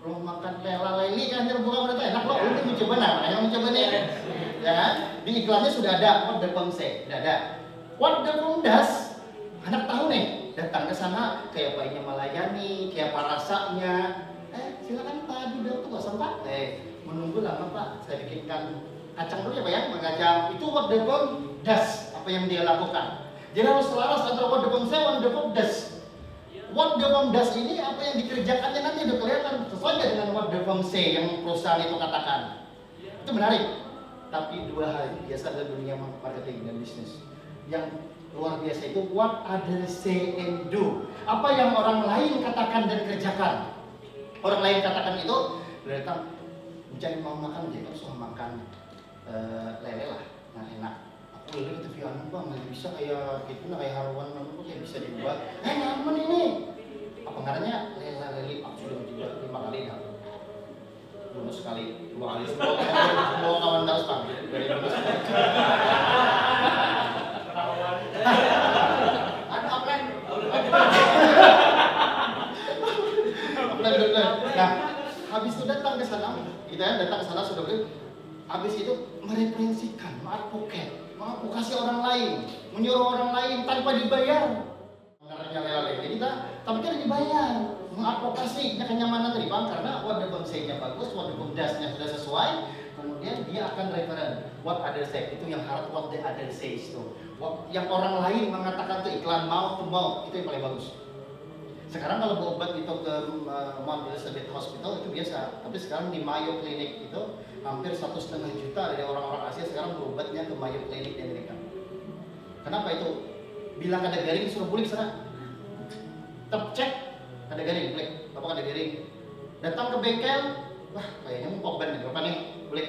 Lo makan lela leli kan bukan berarti enak, lo udah mencoba yang mencoba nih. Ya, di iklannya sudah ada what the firm say, sudah ada. What the firm does, anak tahu nih, datang ke sana kayak baiknya melayani, kayak apa rasanya. Silakan Pak, di dalam tuh nggak sempat. Menunggu lama Pak, saya bikinkan kacang dulu ya Pak ya, mengacang. Itu what the firm does, apa yang dia lakukan. Jadi harus selaras antara what the firm say, what the firm does. What the firm does ini apa yang dikerjakannya nanti udah kelihatan sesuai dengan what the firm say yang perusahaan itu katakan. Itu menarik. Tapi 2 hal biasa dalam dunia marketing dan bisnis. Yang luar biasa itu what others say and do. Apa yang orang lain katakan dan kerjakan. Orang lain katakan itu datang mencari mau makan, jadi suka makan lele lah, nah enak. Boleh kita Vian bang, nggak bisa kayak gitu, kayak haruan kok kayak bisa dibuat. Nyaman ini. Apa ngarannya? Leli aku sudah juga 5 kali dah. Bonus sekali, 2 kali semua kawan terus bang. Dari bonus. Ada upline. Nah, habis itu datang ke sana, kita datang ke sana sudah beli. Habis itu mereferensikan, mengadvokasi orang lain, menyuruh orang lain tanpa dibayar. Mengarahnya lele, jadi tapi kan dibayar. Mengadvokasi kenyamanan tadi bang, karena what the say-nya bagus, what the das-nya sudah sesuai, kemudian dia akan referen what other say, itu yang harus what the other says itu. Yang orang lain mengatakan itu iklan mau itu yang paling bagus. Sekarang kalau berobat itu ke Mount Elizabeth Hospital itu biasa, tapi sekarang di Mayo Clinic itu hampir 1,5 juta dari orang-orang Asia sekarang berobatnya ke Mayo Clinic di Amerika. Kenapa itu? Bilang ada garing disuruh bulik sana. Cek ada garing, bulik. Bapak ada garing. Datang ke bengkel, wah kayaknya mau ban nih, berapa nih? Bulik.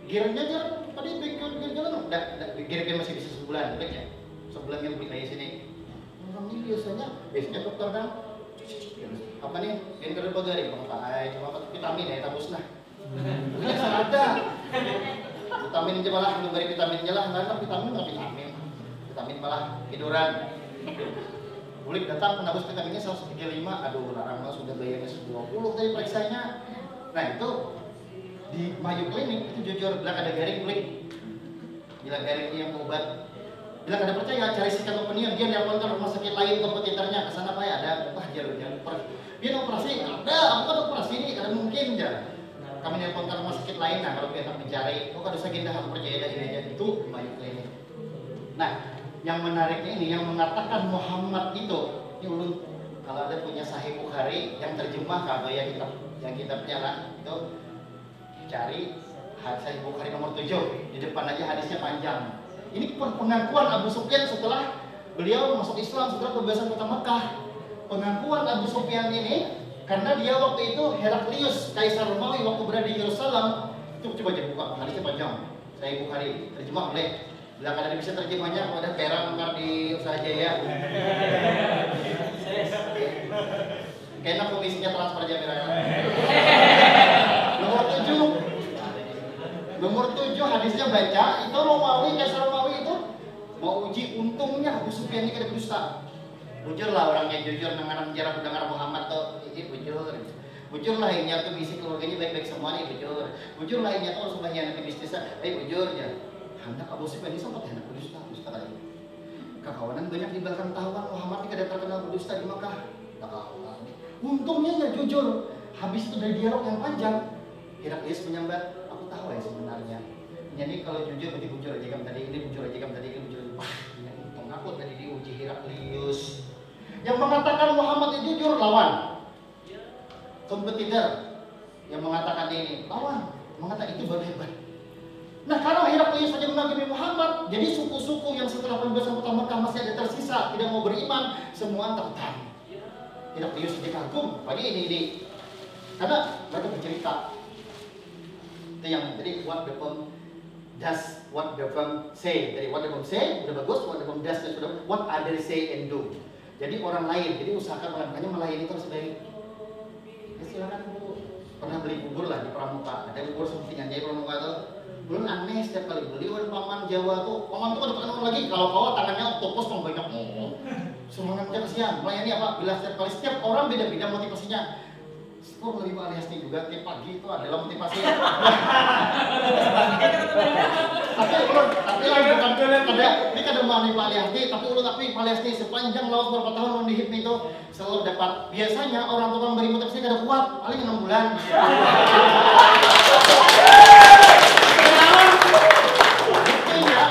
Gearnya aja tadi bengkel jalan, udah gearnya masih bisa sebulan, bulik ya. Sebulan yang bulik kayak sini. Orang ini biasanya dokter kan apa nih? Yang kedua garing, bang cuma vitamin ya, tabus nah. Biasa ada. Vitamin aja malah, belum dari vitaminnya lah, nggak ada vitamin malah tiduran. Bulik datang menabus vitaminnya 135, aduh larang mas sudah bayarnya 120 tadi periksanya. Nah itu di Mayo Clinic itu jujur bilang ada garing bulik, bilang garing yang obat. Bilang ada percaya, cari second opinion, dia nelpon ke rumah sakit lain kompetitornya ke sana pak ada, wah dia operasi, ada, aku kan operasi ini, ada mungkin ya. Kami nelpon ke rumah sakit lain, nah kalau kita mencari, oh kada sagenda aku percaya dah ini aja itu Mayo Clinic. Nah, yang menariknya ini, yang mengatakan Muhammad itu, ini ulun kalau ada punya Sahih Bukhari yang terjemah kagak yang kitabnya lah itu cari Sahih Bukhari nomor 7 di depan aja hadisnya panjang. Ini pengakuan Abu Sufyan setelah beliau masuk Islam, setelah pembebasan kota Mekah. Pengakuan Abu Sufyan ini karena dia waktu itu Heraklius, Kaisar Romawi waktu berada di Yerusalem. Itu coba aja buka, hadisnya panjang. Sahih Bukhari terjemah boleh. Bila ada bisa terjemahnya, ada peran ntar di Usaha Jaya. Kayaknya komisinya transfer aja mereka. Nomor 7 hadisnya baca, itu Romawi, Kaisar Romawi itu mau uji untungnya Abu Sufyan ini kada berdusta. Bujur lah orangnya jujur dengan jarang mendengar Muhammad tuh, ini bujur. Bujur lah ini tuh misi keluarganya baik-baik semua nih bujur. Bujur lah ini tuh semuanya nanti bisnisnya, bujur ya. Hendak Abu Sufyan ini sempat hendak berdusta kali. Kekawanan banyak di belakang tahuan Muhammad ini kada terkenal berdusta di Makkah. Kawan. Untungnya ya jujur. Habis itu dari dialog yang panjang, Heraklius menyambat, aku tahu ya sebenarnya. Ini kalau jujur berarti bujur aja kan tadi, ini bujur aja kan tadi, ini bujur. Wah, ini untung aku tadi diuji Heraklius. Yang mengatakan Muhammad itu jujur lawan. Kompetitor yang mengatakan ini lawan, mengatakan itu baru hebat. Nah, karena Heraklius saja mengagumi Muhammad, jadi suku-suku yang setelah pembebasan kota Mekah masih ada tersisa tidak mau beriman, semua tertarik. Heraklius saja kagum, pagi ini. Karena mereka bercerita. Itu yang tadi what the bomb does, what the bomb say. Jadi what the bomb say udah bagus, what the bomb does sudah, what others say and do. Jadi orang lain, jadi usahakan makanya melayani itu harus baik. Ya silakan Bu. Pernah beli bubur lah di Pramuka, ada bubur sampingan jadi Pramuka tuh. Belum aneh setiap kali beli orang paman Jawa tuh, paman tuh ada perkenalan lagi kalau kau tangannya oktopus mau banyak semangatnya kesian. Melayani apa? Bila setiap orang beda-beda motivasinya. Kok menerima aliasnya juga tiap pagi itu adalah motivasi. tapi bukan ini kada menerima aliasnya, tapi ulun tapi aliasnya sepanjang laut berapa tahun ulun di HIP itu selalu dapat. Biasanya orang tukang beri motivasi kada kuat, paling 6 bulan. Buktinya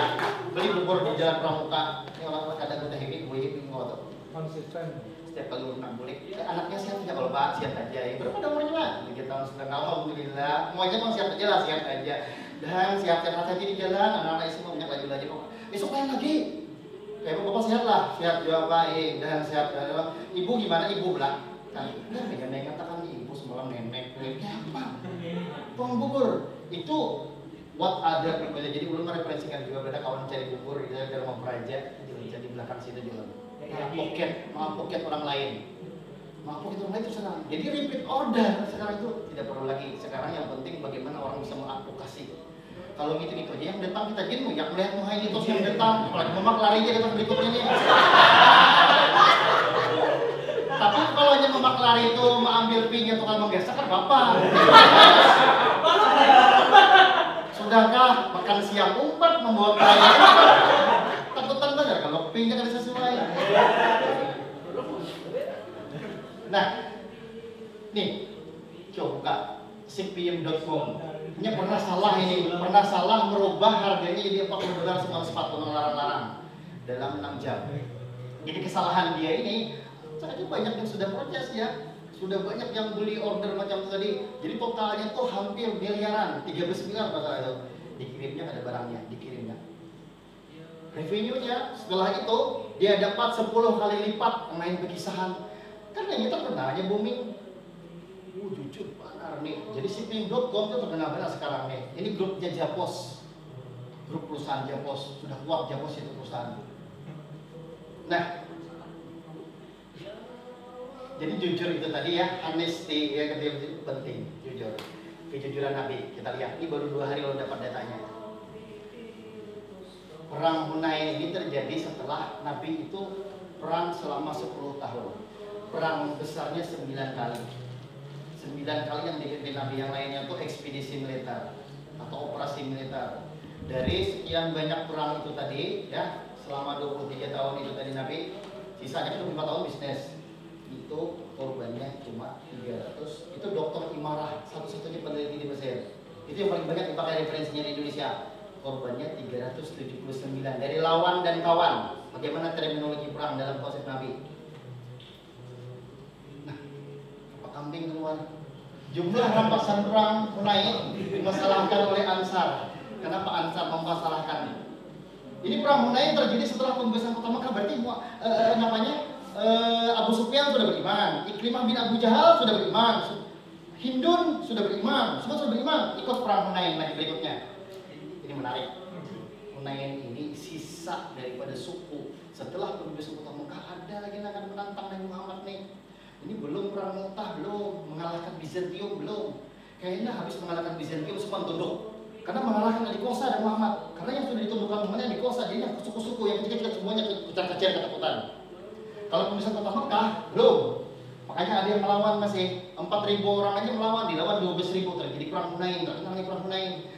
beli bubur di Jalan Pramuka. Ini orang kadang udah HIP, gue HIP ngotot. Konsisten. Setiap kali ulang boleh, anaknya siap aja kalau Pak, siap aja. Berapa umurnya Pak? 3 tahun setengah, alhamdulillah. Mau aja Bang siap aja lah, siap aja. Dan siap-siap hati di jalan, anak-anak isi mau banyak lagi Pak. Besok main lagi. Kayak Bapak sehat lah, sehat juga Pak. Dan sehat. Ibu gimana? Ibu lah. Kan, nenek katakan ibu semalam nenek. Ya apa? Tuang bubur itu what other people. Jadi ulun mereferensikan juga pada kawan cari bubur di dalam peraja jadi di belakang situ juga pocket orang lain. Pocket orang lain itu sekarang. Jadi repeat order sekarang itu tidak perlu lagi. Sekarang yang penting bagaimana orang bisa mengadvokasi. Kalau gitu aja yang datang kita gini, yang melihat muhai itu yang datang, apalagi memak lari aja datang berikutnya nih. Tapi kalau hanya memak lari itu mengambil ping atau kalau menggesek kan bapak. Sudahkah makan siang umpat membawa perayaan? Takutan saja kalau pingnya kan sesuai. Nah, nih, coba cpm.com. Ini pernah salah merubah harganya jadi $40 semua sepatu larang-larang dalam 6 jam. Jadi kesalahan dia ini, saya banyak yang sudah protes ya. Sudah banyak yang beli order macam tadi. Jadi totalnya tuh hampir miliaran, 13 miliar kata itu. Dikirimnya ada barangnya, dikirimnya. Revenue-nya setelah itu dia dapat 10 kali lipat main pekisahan. Karena ini terkenal aja booming. Jujur benar nih. Jadi cpm.com itu terkenal banget sekarang nih. Ini grupnya Japos. Grup perusahaan Japos. Sudah kuat Japos itu perusahaan. Nah, jadi jujur itu tadi ya, honesty yang itu penting, jujur. Kejujuran Nabi, kita lihat, ini baru 2 hari lalu dapat datanya. Perang Hunain ini terjadi setelah Nabi itu perang selama 10 tahun. Perang besarnya 9 kali. 9 kali yang dipimpin Nabi, yang lainnya itu ekspedisi militer atau operasi militer. Dari sekian banyak perang itu tadi, ya, selama 23 tahun itu tadi Nabi, sisanya 25 tahun bisnis. Itu korbannya cuma 300. Itu Dr. Imarah, satu-satunya peneliti di Mesir. Itu yang paling banyak dipakai referensinya di Indonesia. Korbannya 379 dari lawan dan kawan. Bagaimana terminologi perang dalam konsep Nabi? Nah, apa kambing keluar? Jumlah rampasan perang Hunain dimasalahkan oleh Ansar. Kenapa Ansar memmasalahkan? Ini perang Hunain terjadi setelah pembebasan kota Mekah, berarti Abu Sufyan sudah beriman, Ikrimah bin Abu Jahal sudah beriman, Hindun sudah beriman, semua sudah beriman, ikut perang Hunain lagi berikutnya. Ini menarik. Hunain ini sisa daripada suku. Setelah pembebasan kota Mekah ada lagi yang akan menantang Nabi Muhammad nih. Ini belum perang Mu'tah, belum mengalahkan Bizantium, belum. Kayaknya habis mengalahkan Bizantium semua tunduk. Karena mengalahkan Adikosa dan Muhammad. Karena yang sudah ditundukkan Muhammad Adikosa, jadi yang suku-suku yang kecil-kecil semuanya kecil ketakutan. Kalau pembebasan kota Mekah, belum. Makanya ada yang melawan masih 4.000 orang aja melawan, dilawan 12.000 terjadi perang Hunain, terkenal perang Hunain.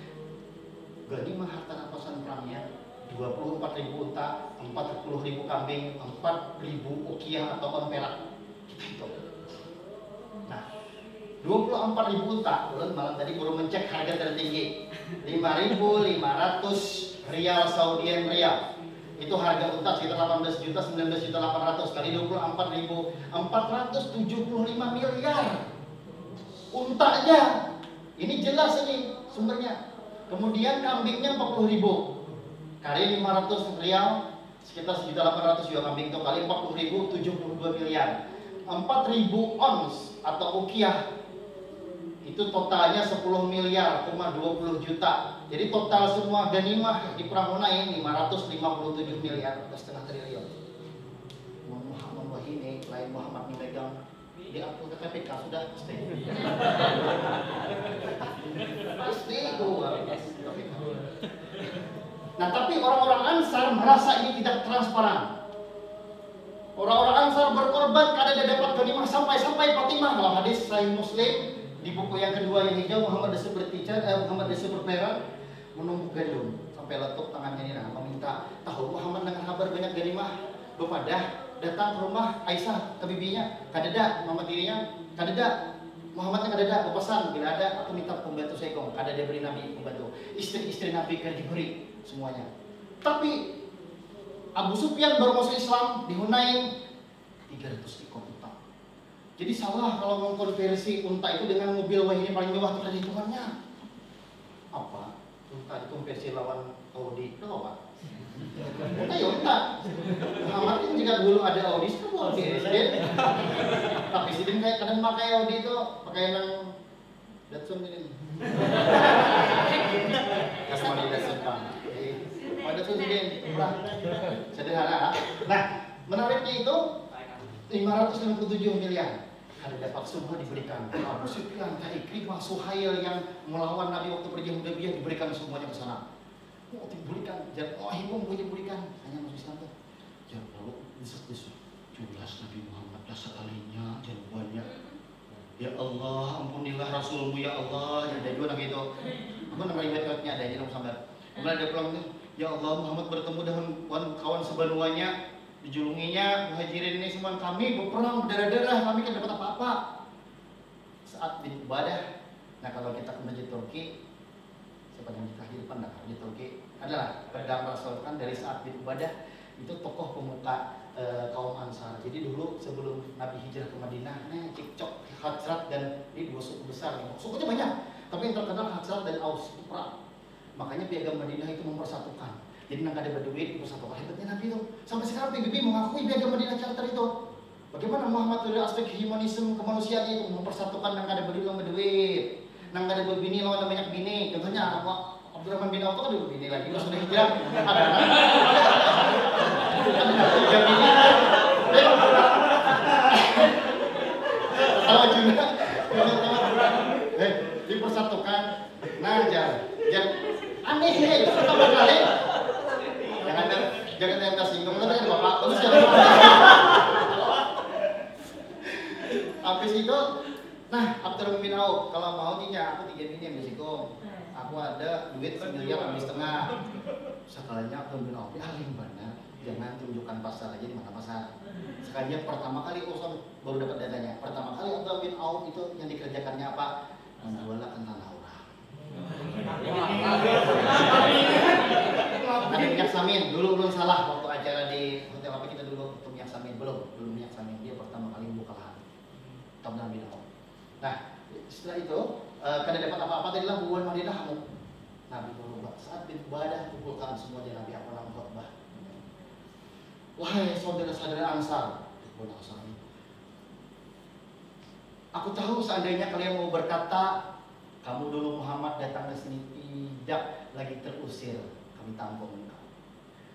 Ganimah harta rampasan perangnya 24.000 unta, 40.000 kambing, 4.000 ukiah atau on perak. Kita hitung. Nah, 24.000 unta, bulan malam tadi baru mencek harga tertinggi 5.500 rial Saudian rial. Itu harga unta sekitar 18 juta, 19 juta 800 kali 24.000, 475 miliar untanya. Ini jelas ini sumbernya. Kemudian kambingnya 40.000 kali 500 rial sekitar 1.800 juga kambing itu kali 40.000 72 miliar. 4.000 ons atau ukiah itu totalnya 10 miliar, 20 juta. Jadi total semua ganimah di perang Hunain 557 miliar atau setengah triliun. Muhammad Wahini, lain Muhammad memegang di akun KPK sudah pasti. Pasti itu. Nah, tapi orang-orang Ansar merasa ini tidak transparan. Orang-orang Ansar berkorban karena dia dapat ganimah sampai Fatimah. Dalam hadis Sahih Muslim di buku yang kedua yang hijau, Muhammad the Super Teacher, Muhammad the Super Parent menumbuk gandum sampai letup tangannya ini, meminta tahu Muhammad dengan kabar banyak ganimah. Bepadah datang ke rumah Aisyah ke bibinya, kadada mama tirinya, kadada Muhammadnya kadada, berpesan bila ada aku minta pembantu saya kong, kada dia beri Nabi pembantu, istri-istri Nabi kan diberi semuanya. Tapi Abu Sufyan baru masuk Islam di Hunain 300 ekor unta. Jadi salah kalau mengkonversi unta itu dengan mobil. Wah, ini paling mewah, tidak ada hitungannya. Apa? Unta dikonversi lawan Audi, itu apa? Unta ya unta. Muhammad kan jika dulu ada Audi, itu Audi presiden. Tapi presiden kayak kadang pakai Audi itu pakai yang Datsun ini. Madinah Sepang. Pada tuh sederhana. Nah, menariknya itu 567 miliar. Ada dapat semua diberikan. Abu Sufyan, Ikrimah, Suhail yang melawan Nabi waktu perjanjian Hudaybiyah diberikan semuanya ke sana. Oh, diberikan. Hibum boleh diberikan. Hanya masuk Islam tuh. Jangan lalu disebut jelas Nabi Muhammad sekalinya jawabannya. Ya Allah, ampunilah Rasulmu ya Allah. Ya ada juga gitu. Apa nama riwayatnya ada yang sampai. Kemudian dia pulang nih. Ya Allah, Muhammad bertemu dengan kawan sebanuanya, dijulunginya muhajirin ini semua kami berperang berdarah-darah, kami kan dapat apa-apa saat di ibadah. Nah kalau kita ke masjid Turki, siapa yang kita di depan di Turki adalah pedang Rasul kan dari saat di ibadah itu tokoh pemuka kaum Ansar. Jadi dulu sebelum Nabi hijrah ke Madinah, cekcok Khazraj dan ini dua suku besar, sukunya banyak, tapi yang terkenal Khazraj dan Aus itu perang. Makanya piagam Madinah itu mempersatukan. Jadi nggak ada berduit mempersatukan. Hebatnya Nabi itu. Sampai sekarang PBB mengakui piagam Madinah Charter itu. Bagaimana Muhammad dari aspek humanisme kemanusiaan itu mempersatukan nggak ada berduit lawan berduit, nggak ada berbini lawan banyak bini. Contohnya Abdurrahman bin Auf itu kan ada bini lagi, sudah hijrah. Ada kan? Tiga bini. Kalau juga, dipersatukan. Nah, jangan aneh nih, pertama kali jangan yang tersinggung, tapi kan bapak terus jangan. Habis itu, nah Abdurrahman bin Auf kalau mau nih aku 3 bini yang berisiko, aku ada duit 1,5 miliar sekalinya Abdurrahman bin Auf alim benar, jangan tunjukkan pasar aja di mana pasar. Sekalinya pertama kali Usman baru dapat datanya, pertama kali Abdurrahman bin Auf itu yang dikerjakannya apa? Menjualkan tanah orang. Ada minyak samin, dulu belum salah waktu acara di hotel apa kita dulu minyak samin belum minyak samin, dia pertama kali buka lahan. Abdurrahman bin Auf. Nah setelah itu karena dapat apa-apa tadilah hubungan Madinah kamu. Nabi berubah saat beribadah kumpulkan semua di Nabi apa nama khutbah. Wahai saudara-saudara Ansar, aku tahu seandainya kalian mau berkata kamu dulu Muhammad datang ke sini tidak lagi terusir, kami tampung engkau.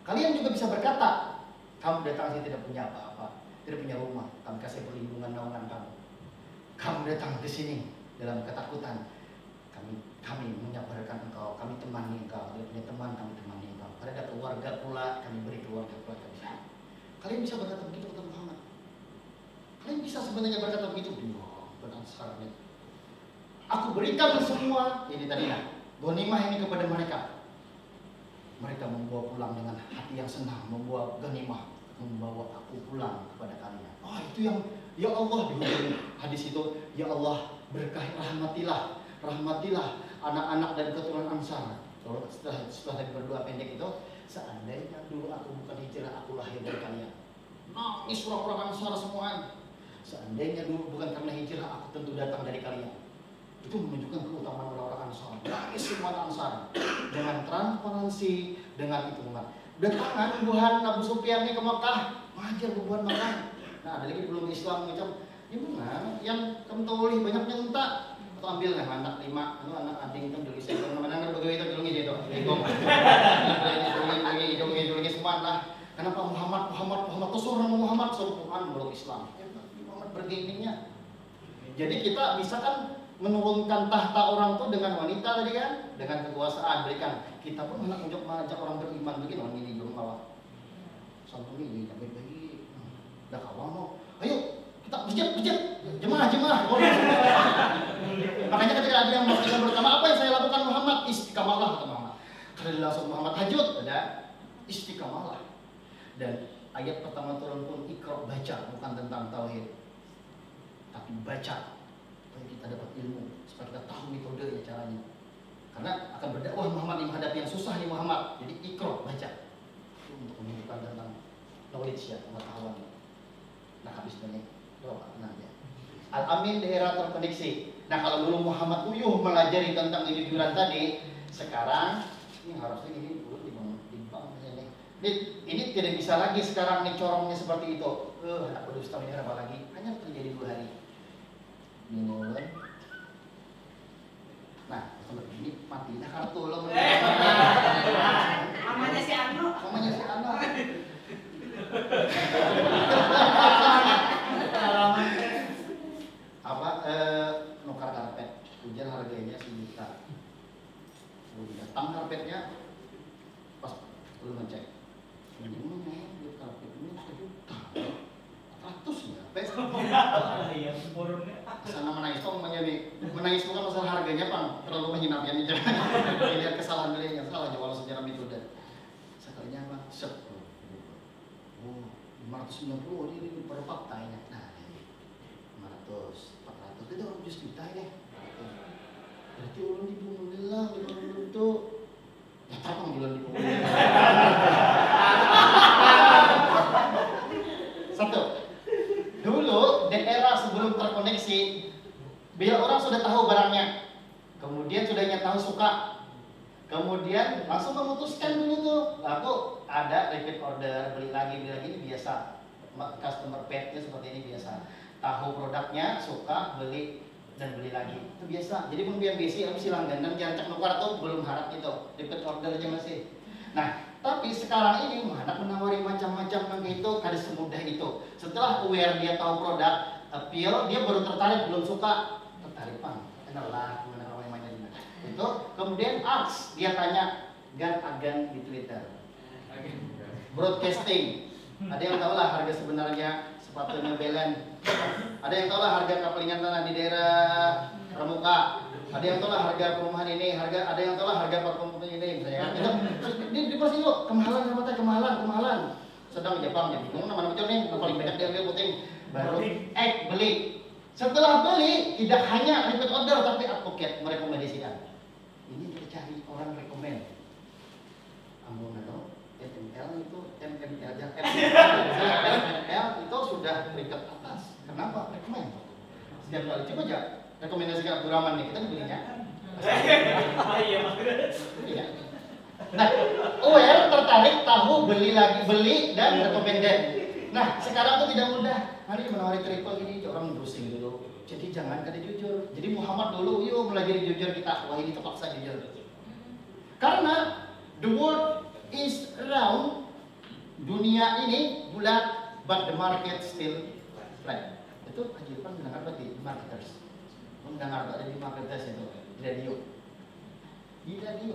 Kalian juga bisa berkata, kamu datang sini tidak punya apa-apa, tidak punya rumah, kami kasih perlindungan naungan kamu. Kamu datang ke sini dalam ketakutan, kami menyabarkan engkau, kami temani engkau, tidak punya teman, kami temani engkau. Kalau ada keluarga pula, kami beri keluarga pula kami. Kalian bisa berkata begitu kepada Muhammad. Kalian bisa sebenarnya berkata begitu, benar sekarang ini. Aku berikan semua ini tadi ghanimah ini kepada mereka. Mereka membawa pulang dengan hati yang senang, membawa ghanimah, membawa aku pulang kepada kalian. Oh itu yang ya Allah di ujung hadis itu, ya Allah berkahi rahmatilah anak-anak dan keturunan Ansar. Setelah berdoa pendek itu, seandainya dulu aku bukan hijrah, aku lahir dari kalian. Nangis orang-orang Ansar semua. Seandainya dulu bukan karena hijrah, aku tentu datang dari kalian. Itu menunjukkan keutamaan orang-orang Ansar. Nangis semua Ansar dengan transparansi, dengan itu datangan buhan Abu Sufyan ke Makkah, mengajar buhan Makkah. Nah ada lagi belum Islam macam gimana? Yang kamu tahu banyaknya entah atau ambil lah anak 5, anak ading itu dulu saya mana begitu dulu gitu. Dulu semua lah. Kenapa Muhammad tuh seorang Muhammad Quran belum Islam. Muhammad bergeningnya. Jadi kita bisa kan menurunkan tahta orang tuh dengan wanita tadi kan, dengan kekuasaan berikan. Kita pun hendak mengajak orang beriman begini orang ini belum kalah. Sampai ini baik-baik. Dah kawan mau. Ayo kita bijak jemaah. Makanya ketika ada yang masih pertama apa yang saya lakukan Muhammad istiqamalah kata Muhammad. Kalau langsung Muhammad hajut ada istiqamalah. Dan ayat pertama turun pun Iqra baca bukan tentang tauhid. Tapi baca supaya kita dapat ilmu, supaya kita tahu metode caranya. Karena akan berdakwah Muhammad yang menghadapi yang susah nih Muhammad. Jadi Iqra baca itu untuk menunjukkan tentang knowledge ya, pengetahuan. Nah habis ini doa nanya. Al-Amin daerah terkoneksi. Nah kalau dulu Muhammad uyuh melajari tentang kejujuran tadi, sekarang ini harusnya ini dulu dibangun ini tidak bisa lagi sekarang nih corongnya seperti itu. Anak berdusta ini apa lagi? Hanya terjadi 2 hari. Minum. Nah, kalau ini mati. Nah, kalau tolong. nangis bukan masalah harganya, Bang. Terlalu menghinakan ini jangan. Lihat kesalahan beliau yang salah walau sejarah itu dan sekalinya Bang. Set. Oh, 590 ini per faktanya. Nah, 500, 400 itu 100 juta ini. Berarti ulun dibunuh lah, ulun itu. Ya tak ulun dibunuh. Satu. Dulu daerah sebelum terkoneksi, bila orang sudah tahu barangnya, kemudian sudahnya tahu suka, kemudian langsung memutuskan dulu tuh, aku ada repeat order, beli lagi ini biasa, customer pet-nya seperti ini biasa, tahu produknya, suka, beli dan beli lagi, itu biasa. Jadi pun biar bisi, aku silanggan dan jangan cek nukar tuh belum harap itu, repeat order aja masih. Nah, tapi sekarang ini anak menawari macam-macam itu kada semudah itu. Setelah aware dia tahu produk, appeal, dia baru tertarik, belum suka, tertarik Bang, kenal lah gimana orang mainnya di mana. Itu kemudian ask, dia tanya gan-agan di Twitter, broadcasting. Ada yang tahu lah harga sebenarnya sepatunya Belen. Ada yang tahu lah harga kapelingan tanah di daerah Pramuka. Ada yang tahu lah harga perumahan ini, ada yang tahu lah harga parfum ini, misalnya. Itu di pasti yuk kemahalan sama teh kemahalan. Sedang Jepang jadi bingung nama macam nih, yang paling banyak dia ambil puting. Baru beli. Setelah beli tidak hanya repeat order tapi advocate merekomendasikan. Ini kita cari orang rekomend. Amun MML itu MML aja MML itu sudah peringkat atas. Kenapa? Rekomend. Setiap kali coba aja rekomendasi ke Abdurrahman nih, kita belinya. Iya. Nah, aware, tertarik, tahu, beli dan recommended. Nah, sekarang tuh tidak mudah. Hari menawari triple ini orang browsing dulu. Jadi jangan kada jujur. Jadi Muhammad dulu, yuk belajar jujur kita. Wah ini terpaksa jujur. Karena the world is round, dunia ini bulat, but the market still flat. Itu Haji Irfan mendengar berarti marketers. Mendengar ada di marketers itu di radio.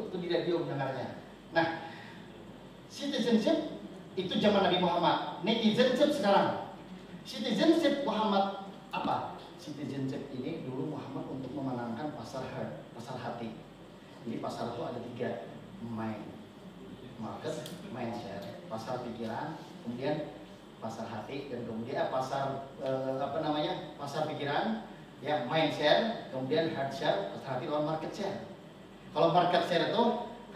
Itu di radio mendengarnya. Nah, citizenship itu zaman Nabi Muhammad. Netizenship sekarang. Citizenship Muhammad apa? Citizenship ini dulu Muhammad untuk memenangkan pasar hati. Jadi pasar itu ada 3, mind, market, mind share, pasar pikiran, kemudian pasar hati, dan kemudian pasar pasar pikiran, ya mind share, kemudian heart share, pasar hati lawan market share. Kalau market share itu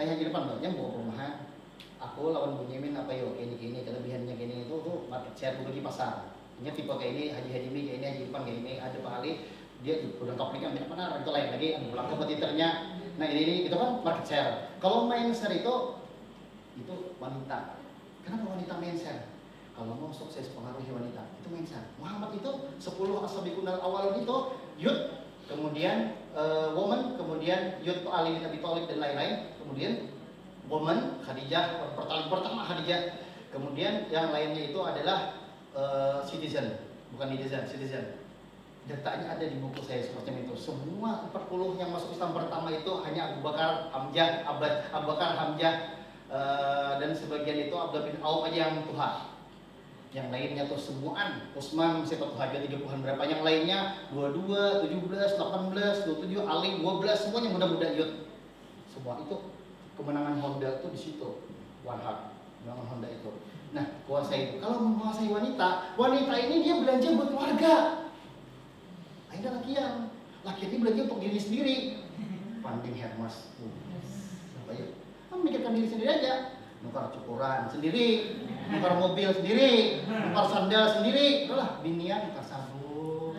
kayak di depan banyak bawa perumahan. Aku lawan Bunyamin apa yuk ini kelebihannya gini itu tuh market share bagi pasar. Ini tipe kayak ini Haji Hadimi kayak ini Haji Irfan kayak ini ada Pak Ali dia udah topiknya benar itu lain lagi ada pulang kompetitornya. Nah ini itu kan market share. Kalau main share itu wanita. Kenapa wanita main share? Kalau mau sukses pengaruhi wanita itu main share. Muhammad itu 10 ashabikun awal itu youth, kemudian woman, kemudian youth Ali bin Abi Thalib dan lain-lain, kemudian woman Khadijah pertama Khadijah, kemudian yang lainnya itu adalah citizen, bukan netizen, citizen. Datanya ada di buku saya seperti itu. Semua 40 yang masuk Islam pertama itu hanya Abu Bakar Hamzah, dan sebagian itu Abdullah bin Auf aja yang Tuhan. Yang lainnya tuh semuaan Utsman masih Tuhan 30-an berapa, yang lainnya 22, 17, 18, 27, Ali 12, semuanya muda-muda youth. Semua itu kemenangan Honda itu di situ. One Heart, kemenangan Honda itu. Nah, kuasai itu. Kalau menguasai wanita ini dia belanja buat keluarga. Ada laki ini belanja untuk diri sendiri. Funding Hermes. Apa ya? Memikirkan diri sendiri aja. Nukar cukuran sendiri, nukar mobil sendiri, nukar sandal sendiri. Itulah binian nukar sabun.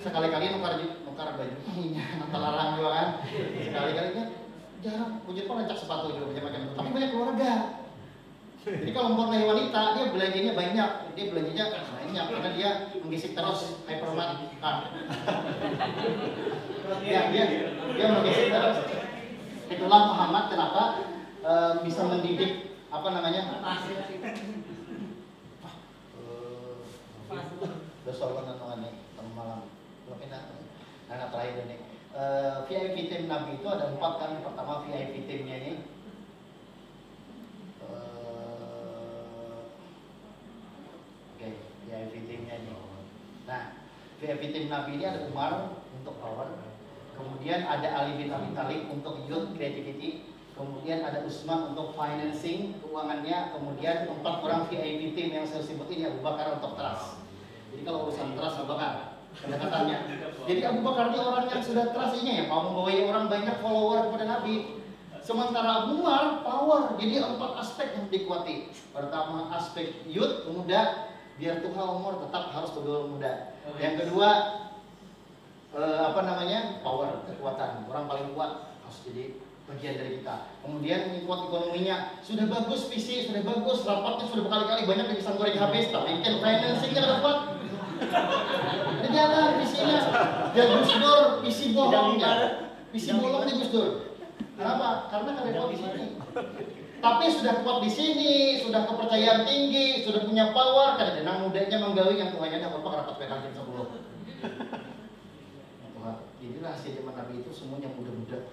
Sekali-kali nukar baju minyak, nukar larang juga kan. Sekali-kalinya jarang. Puji Tuhan ngecek sepatu juga macam-macam. Tapi banyak keluarga. Jadi kalau mempunyai wanita, dia belanjanya banyak. Dia belanjanya banyak karena dia menggisik terus hypermart. Dia menggisik terus. Itulah Muhammad kenapa bisa mendidik Bersolat nanti malam. Anak terakhir ini. VIP tim Nabi itu ada 4 kan. Pertama VIP timnya ini. VIP timnya ini. Nah, VIP tim Nabi ini ada Umar untuk power. Kemudian ada Ali bin Abi Thalib untuk youth creativity. Kemudian ada Utsman untuk financing keuangannya. Kemudian 4 orang VIP team yang saya sebut ini Abu Bakar untuk trust. Jadi kalau urusan trust Abu Bakar pendekatannya. Jadi Abu Bakar ini orang yang sudah trust ini ya, mau membawa orang banyak follower kepada Nabi. Sementara Abu Umar power. Jadi 4 aspek yang dikuati. Pertama aspek youth, pemuda, biar Tuhan umur tetap harus berdua muda. Yang kedua power, kekuatan. Orang paling kuat harus jadi bagian dari kita. Kemudian kuat ekonominya, sudah bagus visi, sudah bagus rapatnya, sudah berkali-kali banyak yang bisa goreng habis, tapi kan financingnya tidak kuat. Ada jalan visinya, dia Gus Dur, visi bolongnya, visi bolongnya Gus Dur. Kenapa? Karena kada kuat di sini. Tapi sudah kuat di sini, sudah kepercayaan tinggi, sudah punya power, kada denang mudanya menggawi yang tuanya dah apa rapat PKK jam 10. Ini rahasia zaman Nabi itu semuanya muda-muda.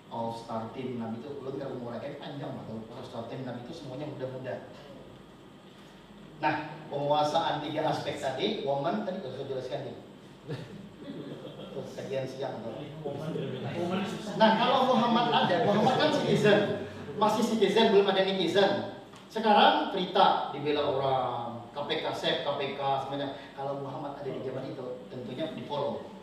All star team Nabi itu belum kalau umurnya panjang atau all star team Nabi itu semuanya muda-muda. Nah, penguasaan 3 aspek tadi, woman tadi sudah jelaskan nih. Terus kajian siang tuh. Nah, kalau Muhammad kan citizen, masih citizen belum ada netizen. Sekarang berita dibela orang, KPK save, KPK semuanya. Kalau Muhammad ada di zaman itu, tentunya di follow.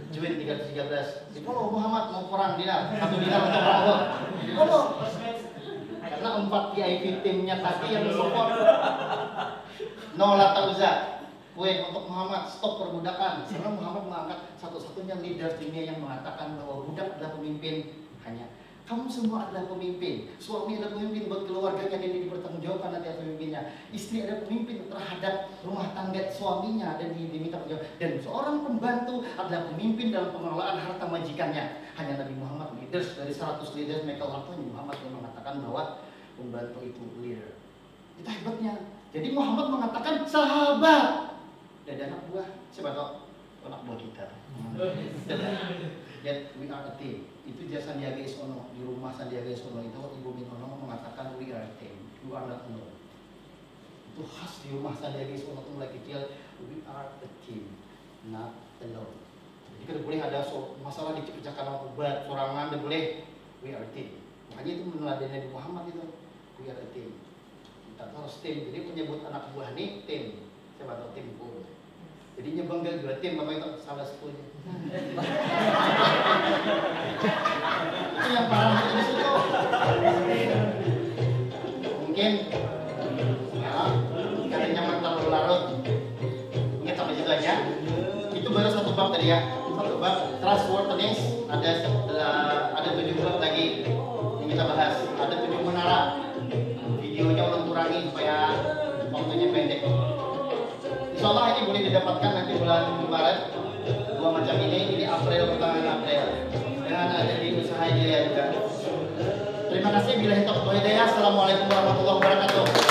Join 313, di follow Muhammad mau perang dinar, 1 dinar untuk orang di follow. Karena 4 VIP timnya tadi yang support. Nola Tauza, untuk Muhammad stop perbudakan. Karena Muhammad mengangkat satu-satunya leader dunia yang mengatakan bahwa budak adalah pemimpin. Hanya kamu semua adalah pemimpin. Suami adalah pemimpin buat keluarganya dan dipertanggungjawabkan nanti atas pemimpinnya. Istri adalah pemimpin terhadap rumah tangga suaminya dan diminta pertanggung jawab. Dan seorang pembantu adalah pemimpin dalam pengelolaan harta majikannya. Hanya Nabi Muhammad leaders dari 100 leaders Michael Hartman Muhammad yang mengatakan bahwa pembantu itu leader. Itu hebatnya. Jadi Muhammad mengatakan sahabat. Dan anak buah, siapa tahu anak buah kita. That we are a team. Itu jasa Sandiaga Uno di rumah Sandiaga Uno itu Ibu Minono mengatakan we are a team. You are not alone. Itu khas di rumah Sandiaga Uno itu mulai kecil. We are a team, not alone. Jadi kalau boleh ada masalah dipecahkan obat, sorangan, dan boleh we are a team. Makanya itu meneladani Nabi Muhammad itu we are a team. Kita harus tim. Jadi menyebut anak buah ini tim. Siapa tahu tim pun. Jadi nyebangga dua tim, namanya itu salah sepuluh. Itu yang parah di situ. Mungkin ya, karena nyaman terlalu larut. Mungkin sampai situ aja. Itu baru 1 bab tadi ya. 1 bab trustworthiness. Ada 7 bab lagi yang kita bahas. Ada 7 menara. Videonya ulang kurangi supaya waktunya pendek. Insya Allah ini boleh didapatkan nanti bulan Maret. 2 macam ini April, pertengahan April. Dan ada di usaha Jaya juga. Terima kasih. Bila hitop hidayah. Assalamualaikum warahmatullahi wabarakatuh.